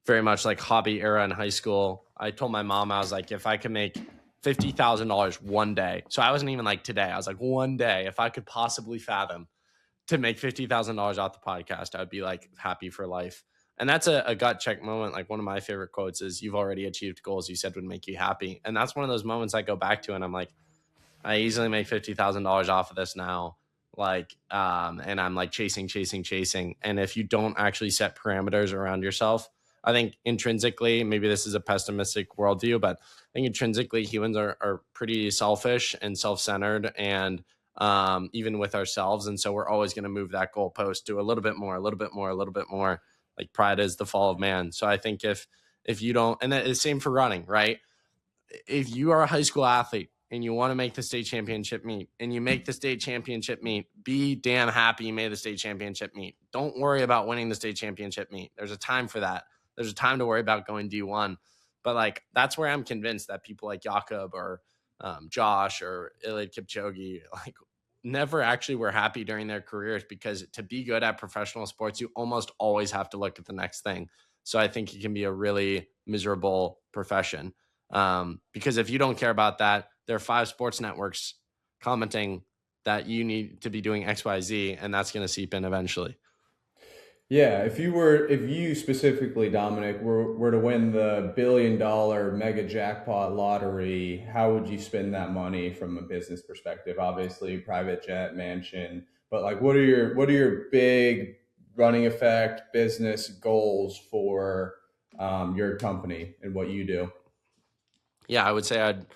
very much like hobby era in high school. I told my mom, I was like, if I could make $50,000 one day. So I wasn't even like today. I was like, one day, if I could possibly fathom to make $50,000 off the podcast, I would be like happy for life. And that's a gut check moment. Like one of my favorite quotes is, you've already achieved goals you said would make you happy. And that's one of those moments I go back to and I'm like, I easily make $50,000 off of this now. Like, and I'm like chasing. And if you don't actually set parameters around yourself, I think intrinsically, maybe this is a pessimistic worldview, but I think intrinsically humans are pretty selfish and self-centered and even with ourselves. And so we're always going to move that goalpost to a little bit more, a little bit more, a little bit more. Like pride is the fall of man. So I think if you don't, and the same for running, right? If you are a high school athlete and you want to make the state championship meet and you make the state championship meet, be damn happy you made the state championship meet. Don't worry about winning the state championship meet. There's a time for that. There's a time to worry about going D1. But like, that's where I'm convinced that people like Jakob or Josh or Eliud Kipchoge, like never actually were happy during their careers, because to be good at professional sports, you almost always have to look at the next thing. So I think it can be a really miserable profession. Because if you don't care about that, there are 5 sports networks commenting that you need to be doing X, Y, Z, and that's going to seep in eventually. Yeah, if you specifically, Dominic, were to win the $1 billion mega jackpot lottery, how would you spend that money from a business perspective? Obviously, private jet, mansion, but like, what are your big running effect business goals for your company and what you do? Yeah, I would say I'd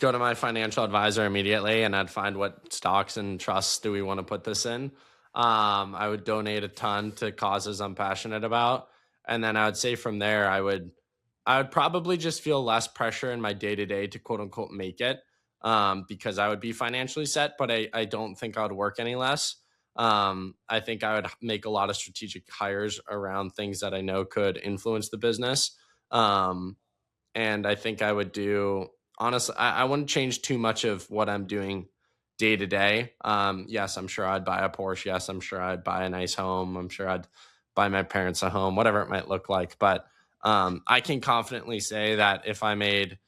go to my financial advisor immediately and I'd find what stocks and trusts do we want to put this in. I would donate a ton to causes I'm passionate about. And then I would say from there, I would probably just feel less pressure in my day to day to quote unquote make it, because I would be financially set, but I don't think I would work any less. I think I would make a lot of strategic hires around things that I know could influence the business. Um, and I think I would do honestly, I wouldn't change too much of what I'm doing day to day. Yes, I'm sure I'd buy a Porsche. Yes, I'm sure I'd buy a nice home. I'm sure I'd buy my parents a home, whatever it might look like. But I can confidently say that if I made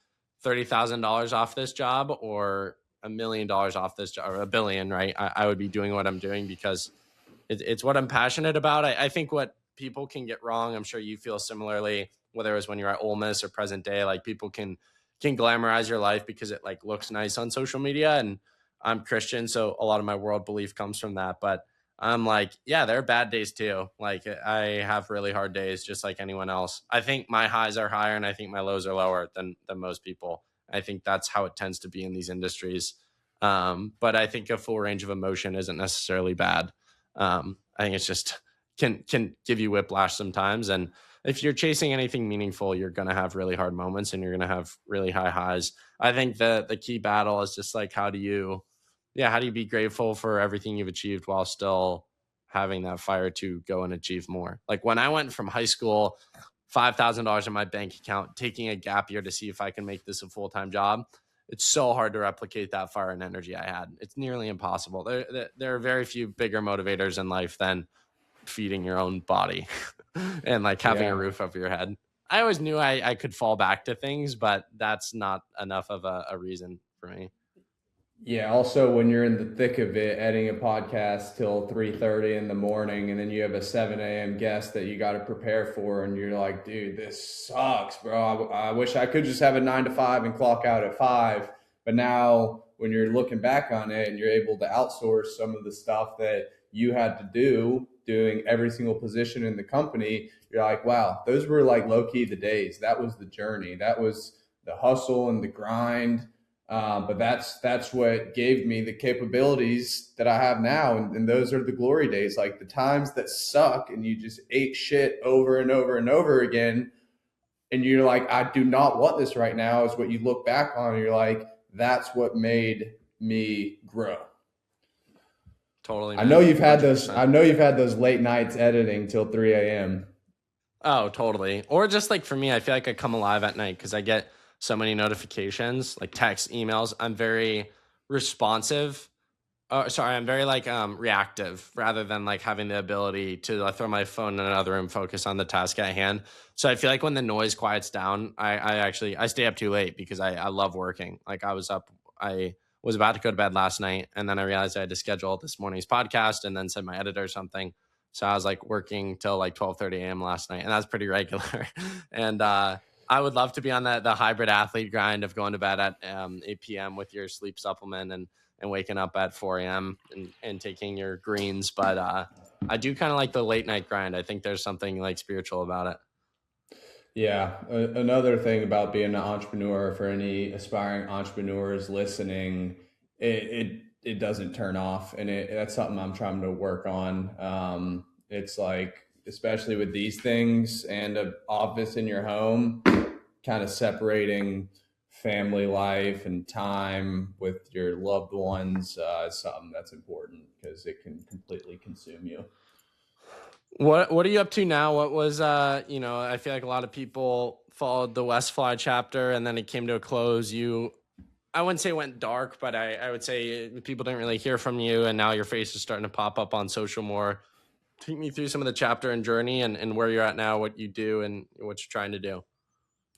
$30,000 off this job or $1 million off this job or a billion, right, I would be doing what I'm doing because it's what I'm passionate about. I think what people can get wrong, I'm sure you feel similarly, whether it was when you're at Ole Miss or present day, like people can glamorize your life because it like looks nice on social media. And I'm Christian, so a lot of my world belief comes from that. But I'm like, yeah, there are bad days too. Like I have really hard days, just like anyone else. I think my highs are higher, and I think my lows are lower than most people. I think that's how it tends to be in these industries. But I think a full range of emotion isn't necessarily bad. I think it's just can give you whiplash sometimes. And if you're chasing anything meaningful, you're going to have really hard moments and you're going to have really high highs. I think the key battle is just like how do you be grateful for everything you've achieved while still having that fire to go and achieve more. Like when I went from high school, $5,000 in my bank account, taking a gap year to see if I can make this a full-time job, it's so hard to replicate that fire and energy I had. It's nearly impossible. There are very few bigger motivators in life than feeding your own body and like having a Yeah. roof over your head. I always knew I could fall back to things, but that's not enough of a reason for me. Yeah, also when you're in the thick of it, editing a podcast till 3:30 in the morning, and then you have a 7 a.m. guest that you got to prepare for, and you're like, dude, this sucks, bro. I wish I could just have a 9 to 5 and clock out at 5. But now when you're looking back on it and you're able to outsource some of the stuff that you had to do, doing every single position in the company, you're like, wow, those were like low key the days. That was the journey. That was the hustle and the grind, but that's what gave me the capabilities that I have now, and those are the glory days, like the times that suck, and you just ate shit over and over and over again, and you're like, I do not want this right now. Is what you look back on, and you're like, that's what made me grow. Totally, I know man. you've had those. I 100%. know you've had those late nights editing till 3 a.m. Oh, totally. Or just like for me, I feel like I come alive at night because I get so many notifications, like text, emails. I'm very responsive. Sorry, I'm very like reactive rather than like having the ability to like, throw my phone in another room, focus on the task at hand. So I feel like when the noise quiets down, I actually I stay up too late because I love working. Like I was about to go to bed last night, and then I realized I had to schedule this morning's podcast and then send my editor something. So I was like working till like 12:30 a.m. last night, and that's pretty regular. And I would love to be on the hybrid athlete grind of going to bed at 8 p.m. with your sleep supplement and waking up at 4 a.m. And taking your greens. But I do kind of like the late night grind. I think there's something like spiritual about it. Yeah, another thing about being an entrepreneur, for any aspiring entrepreneurs listening, it doesn't turn off, and that's something I'm trying to work on. It's like, especially with these things and an office in your home, kind of separating family life and time with your loved ones is something that's important because it can completely consume you. What are you up to now? What was I feel like a lot of people followed the West Fly chapter and then it came to a close. I wouldn't say it went dark, but I would say people didn't really hear from you, and now your face is starting to pop up on social more. Take me through some of the chapter and journey and where you're at now, what you do and what you're trying to do.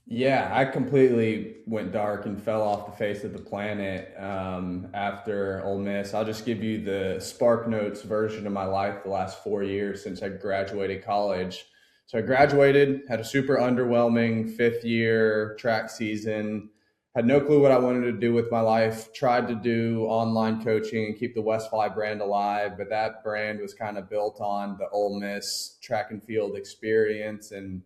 Yeah, I completely went dark and fell off the face of the planet after Ole Miss. I'll just give you the Spark Notes version of my life the last 4 years since I graduated college. So I graduated, had a super underwhelming fifth year track season, had no clue what I wanted to do with my life, tried to do online coaching and keep the Westfly brand alive, but that brand was kind of built on the Ole Miss track and field experience, and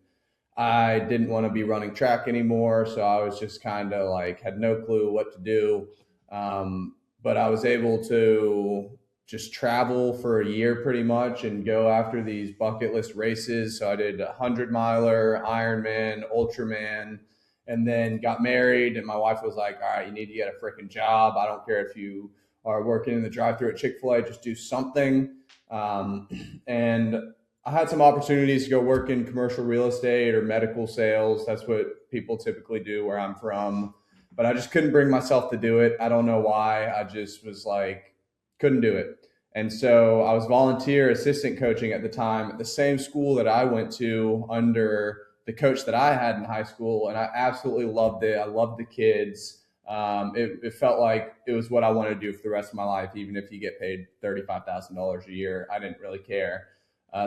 I didn't want to be running track anymore. So I was just kind of like, had no clue what to do. But I was able to just travel for a year pretty much and go after these bucket list races. So I did a 100 miler, Ironman, Ultraman, and then got married. And my wife was like, all right, you need to get a freaking job. I don't care if you are working in the drive thru at Chick-fil-A, just do something. Um, and I had some opportunities to go work in commercial real estate or medical sales. That's what people typically do where I'm from. But I just couldn't bring myself to do it. I don't know why. I just was like, couldn't do it. And so I was volunteer assistant coaching at the time at the same school that I went to under the coach that I had in high school. And I absolutely loved it. I loved the kids. It felt like it was what I wanted to do for the rest of my life, even if you get paid $35,000 a year. I didn't really care.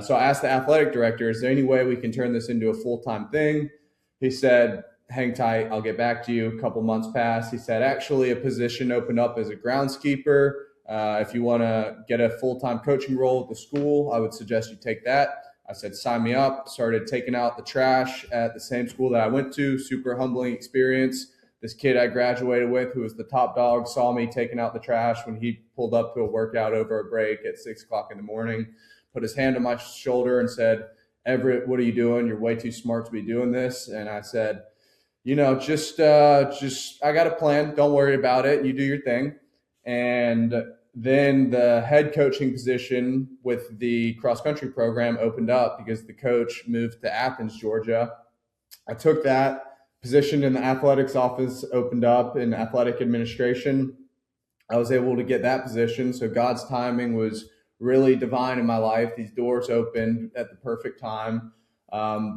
So I asked the athletic director, is there any way we can turn this into a full-time thing? He said, hang tight, I'll get back to you. A couple months passed. He said, actually, a position opened up as a groundskeeper. If you want to get a full-time coaching role at the school, I would suggest you take that. I said, sign me up. Started taking out the trash at the same school that I went to. Super humbling experience. This kid I graduated with, who was the top dog, saw me taking out the trash when he pulled up to a workout over a break at 6 o'clock in the morning, put his hand on my shoulder and said, Everett, what are you doing? You're way too smart to be doing this. And I said, just I got a plan. Don't worry about it. You do your thing. And then the head coaching position with the cross country program opened up because the coach moved to Athens, Georgia. I took that position in the athletics office, opened up in athletic administration. I was able to get that position. So God's timing was really divine in my life. These doors opened at the perfect time.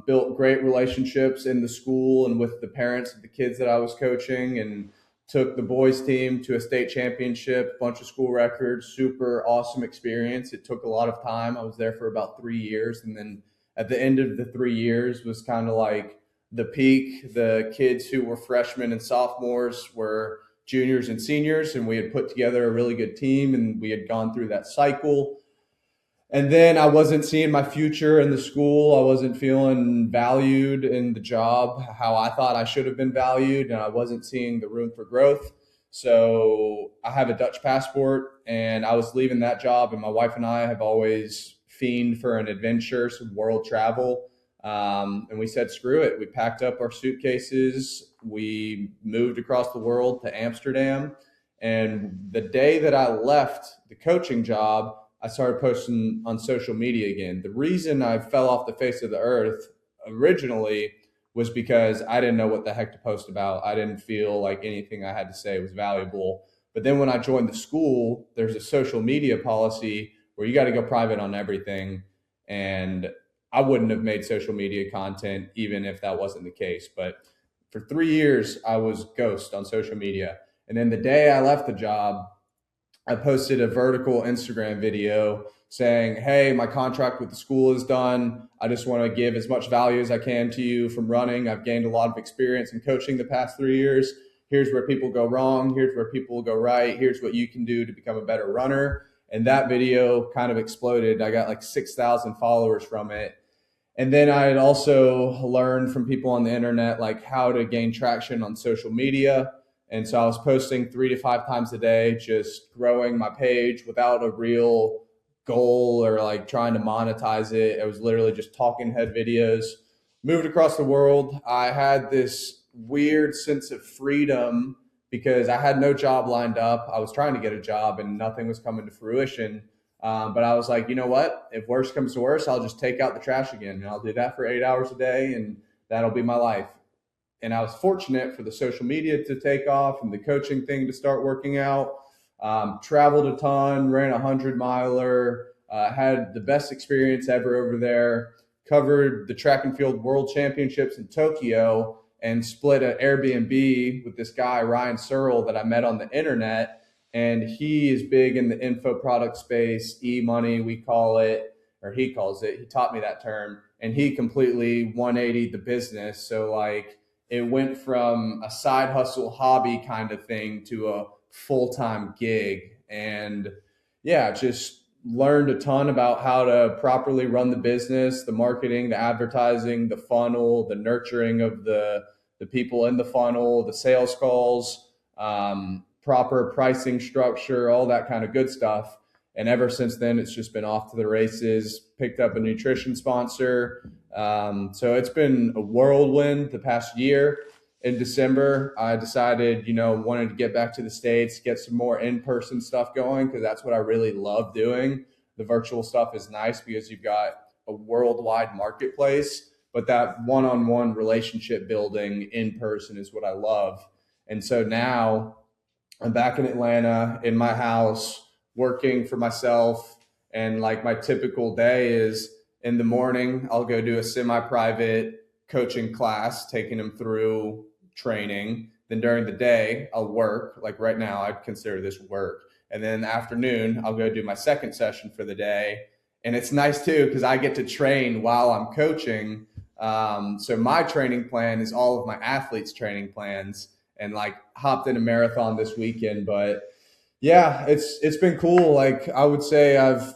Built great relationships in the school and with the parents of the kids that I was coaching, and took the boys team to a state championship, bunch of school records, super awesome experience. It took a lot of time. I was there for about 3 years. And then at the end of the 3 years was kind of like the peak. The kids who were freshmen and sophomores were juniors and seniors, and we had put together a really good team, and we had gone through that cycle. And then I wasn't seeing my future in the school. I wasn't feeling valued in the job how I thought I should have been valued, and I wasn't seeing the room for growth. So I have a Dutch passport, and I was leaving that job, and my wife and I have always fiend for an adventure, some world travel. And we said, screw it. We packed up our suitcases. We moved across the world to Amsterdam. And the day that I left the coaching job, I started posting on social media again. The reason I fell off the face of the earth originally was because I didn't know what the heck to post about. I didn't feel like anything I had to say was valuable. But then when I joined the school, there's a social media policy where you got to go private on everything. And I wouldn't have made social media content even if that wasn't the case. But for 3 years, I was ghost on social media. And then the day I left the job, I posted a vertical Instagram video saying, hey, my contract with the school is done. I just want to give as much value as I can to you from running. I've gained a lot of experience in coaching the past 3 years. Here's where people go wrong. Here's where people go right. Here's what you can do to become a better runner. And that video kind of exploded. I got like 6,000 followers from it. And then I had also learned from people on the internet, like how to gain traction on social media. And so I was posting 3 to 5 times a day, just growing my page without a real goal or like trying to monetize it. I was literally just talking head videos. Moved across the world. I had this weird sense of freedom because I had no job lined up. I was trying to get a job and nothing was coming to fruition. But I was like, you know what? If worse comes to worse, I'll just take out the trash again, and I'll do that for 8 hours a day, and that'll be my life. And I was fortunate for the social media to take off and the coaching thing to start working out. Traveled a ton, ran a 100 miler, had the best experience ever over there, covered the track and field world championships in Tokyo. and split an Airbnb with this guy, Ryan Searle, that I met on the internet. And he is big in the info product space, e-money, we call it, or he calls it. He taught me that term, and he completely 180'd the business. So like it went from a side hustle hobby kind of thing to a full-time gig. And yeah, just learned a ton about how to properly run the business, the marketing, the advertising, the funnel, the nurturing of the people in the funnel, the sales calls, proper pricing structure, all that kind of good stuff. And ever since then, it's just been off to the races. Picked up a nutrition sponsor. So it's been a whirlwind the past year. In December, I decided, wanted to get back to the States, get some more in-person stuff going, because that's what I really love doing. The virtual stuff is nice because you've got a worldwide marketplace, but that one-on-one relationship building in person is what I love. And so now I'm back in Atlanta in my house working for myself. And like my typical day is in the morning, I'll go do a semi-private coaching class, taking them through training. Then during the day, I'll work. Like right now, I'd consider this work. And then in the afternoon, I'll go do my second session for the day. And it's nice too, because I get to train while I'm coaching. So my training plan is all of my athletes' training plans, and like hopped in a marathon this weekend. But yeah, it's been cool. Like I would say I've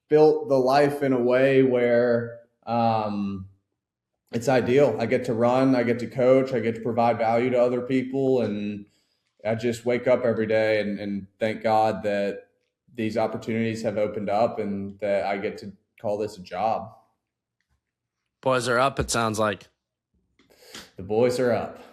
built the life in a way where it's ideal. I get to run, I get to coach, I get to provide value to other people, and I just wake up every day and thank God that these opportunities have opened up and that I get to call this a job. Boys are up, it sounds like. The boys are up.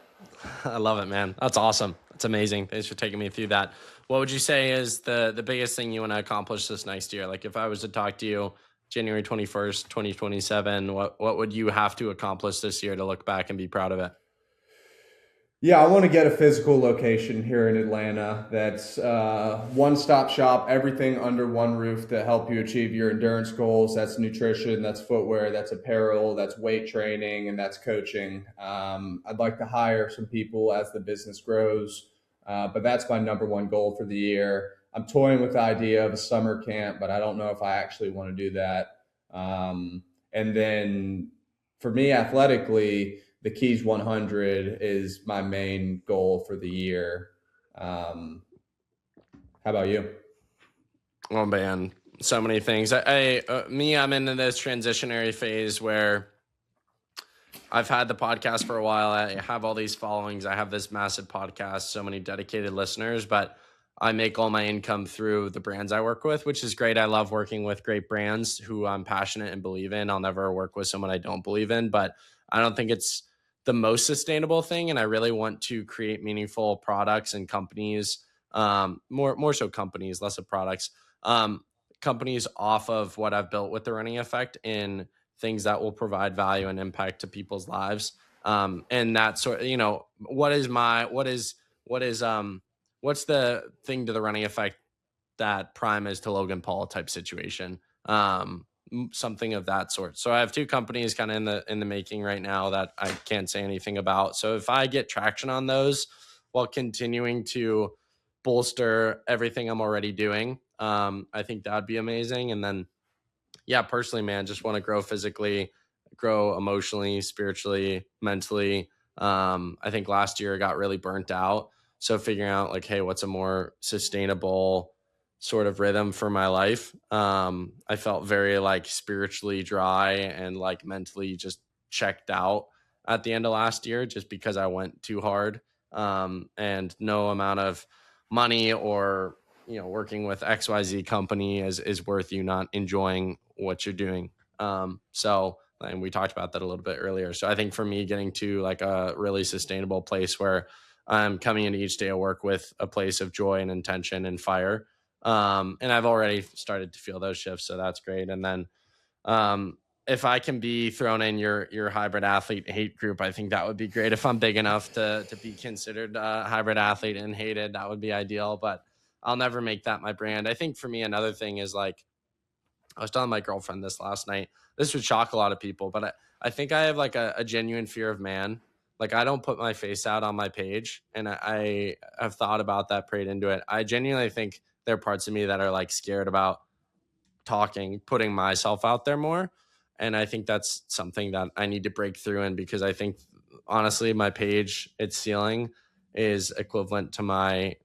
I love it, man. That's awesome. That's amazing. Thanks for taking me through that. What would you say is the biggest thing you want to accomplish this next year? Like if I was to talk to you January 21st, 2027, what would you have to accomplish this year to look back and be proud of it? Yeah, I want to get a physical location here in Atlanta that's one-stop shop, everything under one roof to help you achieve your endurance goals. That's nutrition, that's footwear, that's apparel, that's weight training, and that's coaching. I'd like to hire some people as the business grows, but that's my number one goal for the year. I'm toying with the idea of a summer camp, but I don't know if I actually want to do that. And then for me, athletically, the Keys 100 is my main goal for the year. How about you? Oh man, so many things. I'm in this transitionary phase where I've had the podcast for a while. I have all these followings. I have this massive podcast, so many dedicated listeners, but I make all my income through the brands I work with, which is great. I love working with great brands who I'm passionate and believe in. I'll never work with someone I don't believe in, but I don't think it's the most sustainable thing. And I really want to create meaningful products and companies, more so companies, less of products, companies off of what I've built with the Running Effect in things that will provide value and impact to people's lives. And that sort of, what's the thing to the Running Effect that Prime is to Logan Paul type situation? Something of that sort. So I have two companies kind of in the making right now that I can't say anything about. So if I get traction on those while continuing to bolster everything I'm already doing, I think that'd be amazing. And then, yeah, personally, man, just want to grow physically, grow emotionally, spiritually, mentally. I think last year I got really burnt out. So figuring out like, hey, what's a more sustainable sort of rhythm for my life? I felt very like spiritually dry and like mentally just checked out at the end of last year just because I went too hard. And no amount of money or working with XYZ company is worth you not enjoying what you're doing. And we talked about that a little bit earlier. So I think for me, getting to like a really sustainable place where I'm coming into each day of work with a place of joy and intention and fire. And I've already started to feel those shifts. So that's great. And then, if I can be thrown in your hybrid athlete hate group, I think that would be great. If I'm big enough to be considered a hybrid athlete and hated, that would be ideal, but I'll never make that my brand. I think for me, another thing is like, I was telling my girlfriend this last night. This would shock a lot of people, but I think I have like a genuine fear of man. Like, I don't put my face out on my page, and I have thought about that, prayed into it. I genuinely think there are parts of me that are like scared about talking, putting myself out there more. And I think that's something that I need to break through in, because I think honestly, my page, its ceiling is equivalent to my,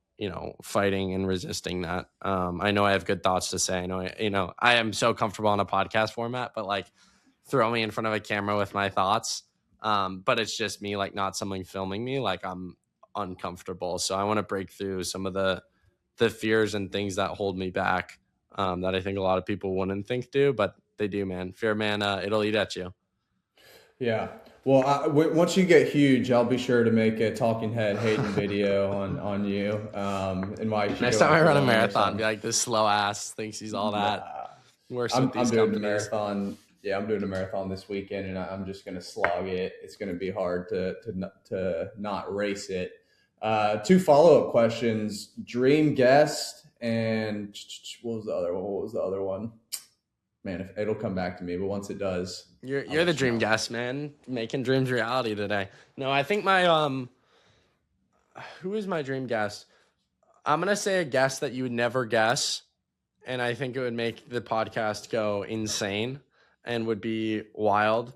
fighting and resisting that. I know I have good thoughts to say. I know, I am so comfortable in a podcast format, but like throw me in front of a camera with my thoughts. But it's just me, like not someone filming me. Like I'm uncomfortable. So I want to break through some of the fears and things that hold me back, that I think a lot of people wouldn't think do, but they do, man. Fear, man, it'll eat at you. Yeah. Well, once you get huge, I'll be sure to make a talking head hating video on you. And why you should Next go time out I to run a run or marathon, be something. like, this slow ass thinks he's all that. Nah. Worse with these I'm doing companies. the marathon. Yeah, I'm doing a marathon this weekend, and I'm just gonna slog it. It's gonna be hard to not race it. Two follow up questions: dream guest, and what was the other one? What was the other one? Man, if it'll come back to me, but once it does, You're the dream guest, man. Making dreams reality today. No, I think my who is my dream guest? I'm gonna say a guest that you would never guess, and I think it would make the podcast go insane and would be wild.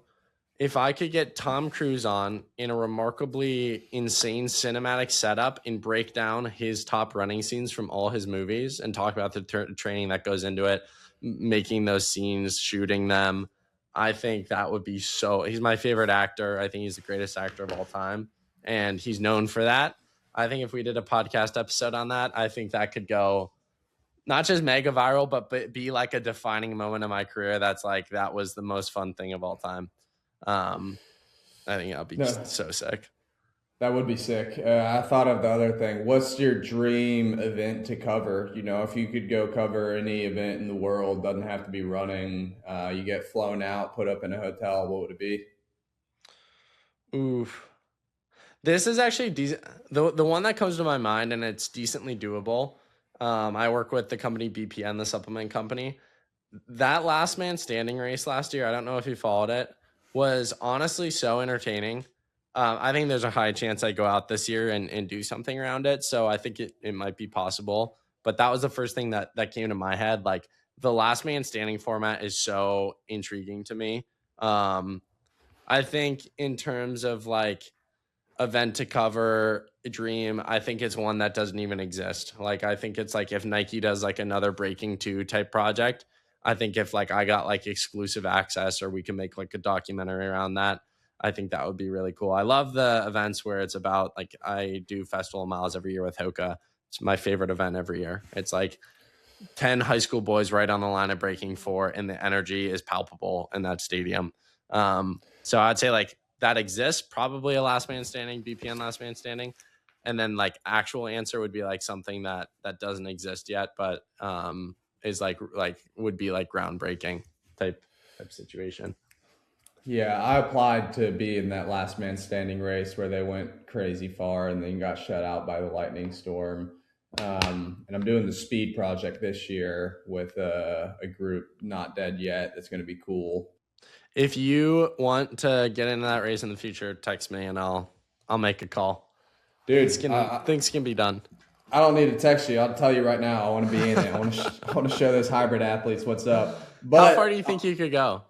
If I could get Tom Cruise on in a remarkably insane cinematic setup and break down his top running scenes from all his movies and talk about the training that goes into it, making those scenes, shooting them, I think that would be so. He's my favorite actor. I think he's the greatest actor of all time, and he's known for that. I think if we did a podcast episode on that, I think that could go not just mega viral, but be like a defining moment in my career. That's like, that was the most fun thing of all time. I think that'll be just so sick. That would be sick. I thought of the other thing. What's your dream event to cover? If you could go cover any event in the world, doesn't have to be running. You get flown out, put up in a hotel. What would it be? Oof. This is actually decent. The one that comes to my mind, and it's decently doable. I work with the company BPN, the supplement company. That last man standing race last year, I don't know if you followed it, was honestly so entertaining. I think there's a high chance I go out this year and do something around it. So I think it might be possible. But that was the first thing that came to my head. Like, the last man standing format is so intriguing to me. I think in terms of like event to cover, a dream, I think it's one that doesn't even exist. Like, I think it's like if Nike does like another Breaking 2 type project, I think if like I got like exclusive access, or we can make like a documentary around that, I think that would be really cool. I love the events where it's about, like, I do Festival of Miles every year with Hoka. It's my favorite event every year. It's like 10 high school boys right on the line of breaking 4, and the energy is palpable in that stadium. So I'd say like that exists, probably a last man standing, BPN last man standing. And then like actual answer would be like something that doesn't exist yet, but is like would be like groundbreaking type situation. Yeah, I applied to be in that last man standing race where they went crazy far and then got shut out by the lightning storm. And I'm doing the speed project this year with a group, Not Dead Yet. That's going to be cool. If you want to get into that race in the future, text me and I'll make a call. Dude, things can be done. I don't need to text you. I'll tell you right now. I want to be in it. I want to show those hybrid athletes what's up. But how far do you think you could go?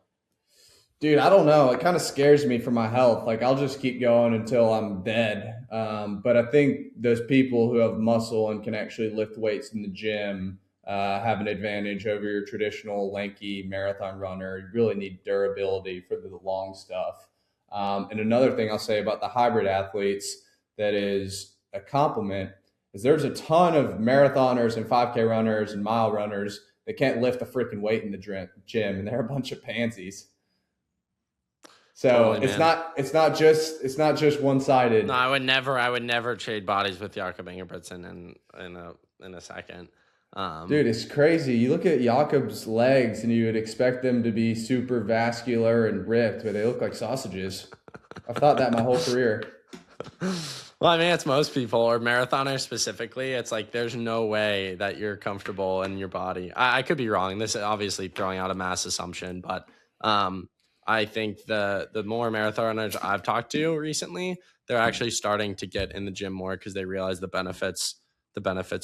Dude, I don't know. It kind of scares me for my health. Like, I'll just keep going until I'm dead. But I think those people who have muscle and can actually lift weights in the gym have an advantage over your traditional lanky marathon runner. You really need durability for the long stuff. And another thing I'll say about the hybrid athletes that is a compliment is there's a ton of marathoners and 5K runners and mile runners that can't lift a freaking weight in the gym, and they're a bunch of pansies. So totally, it's not just one sided. No, I would never trade bodies with Jakob Ingebrigtsen in a second. Dude, it's crazy. You look at Jakob's legs and you would expect them to be super vascular and ripped, but they look like sausages. I've thought that my whole career. Well, I mean, it's most people, or marathoners specifically. It's like there's no way that you're comfortable in your body. I could be wrong. This is obviously throwing out a mass assumption, but I think the more marathoners I've talked to recently, they're actually starting to get in the gym more because they realize the benefits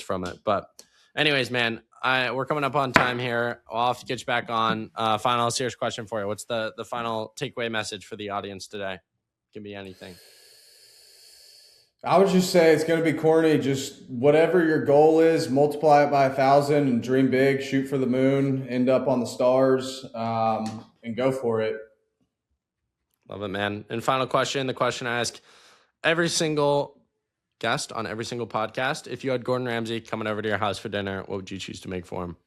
from it. But anyways, man, we're coming up on time here. I'll have to get you back on. Final serious question for you. What's the final takeaway message for the audience today? Can be anything. I would just say it's going to be corny. Just whatever your goal is, multiply it by 1,000 and dream big, shoot for the moon, end up on the stars, and go for it. Love it, man. And final question, the question I ask every single guest on every single podcast. If you had Gordon Ramsay coming over to your house for dinner, what would you choose to make for him?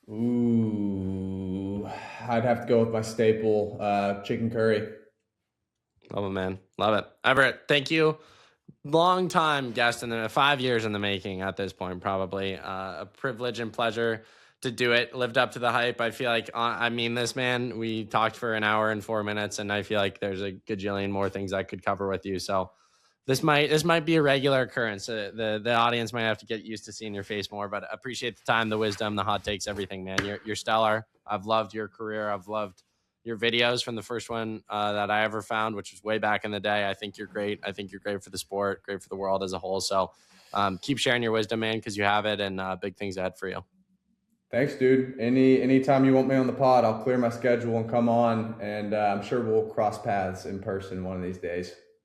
Ooh, I'd have to go with my staple, chicken curry. Love it, man. Love it. Everett, thank you. Long time guest, in 5 years in the making at this point, probably. A privilege and pleasure to do it. Lived up to the hype. I feel like, I mean this, man. We talked for an hour and 4 minutes, and I feel like there's a gajillion more things I could cover with you. So this might be a regular occurrence. The audience might have to get used to seeing your face more, but appreciate the time, the wisdom, the hot takes, everything, man. You're stellar. I've loved your career. I've loved your videos from the first one that I ever found, which was way back in the day. I think you're great. I think you're great for the sport, great for the world as a whole. So keep sharing your wisdom, man, because you have it, and big things ahead for you. Thanks, dude. Anytime you want me on the pod, I'll clear my schedule and come on, and I'm sure we'll cross paths in person one of these days.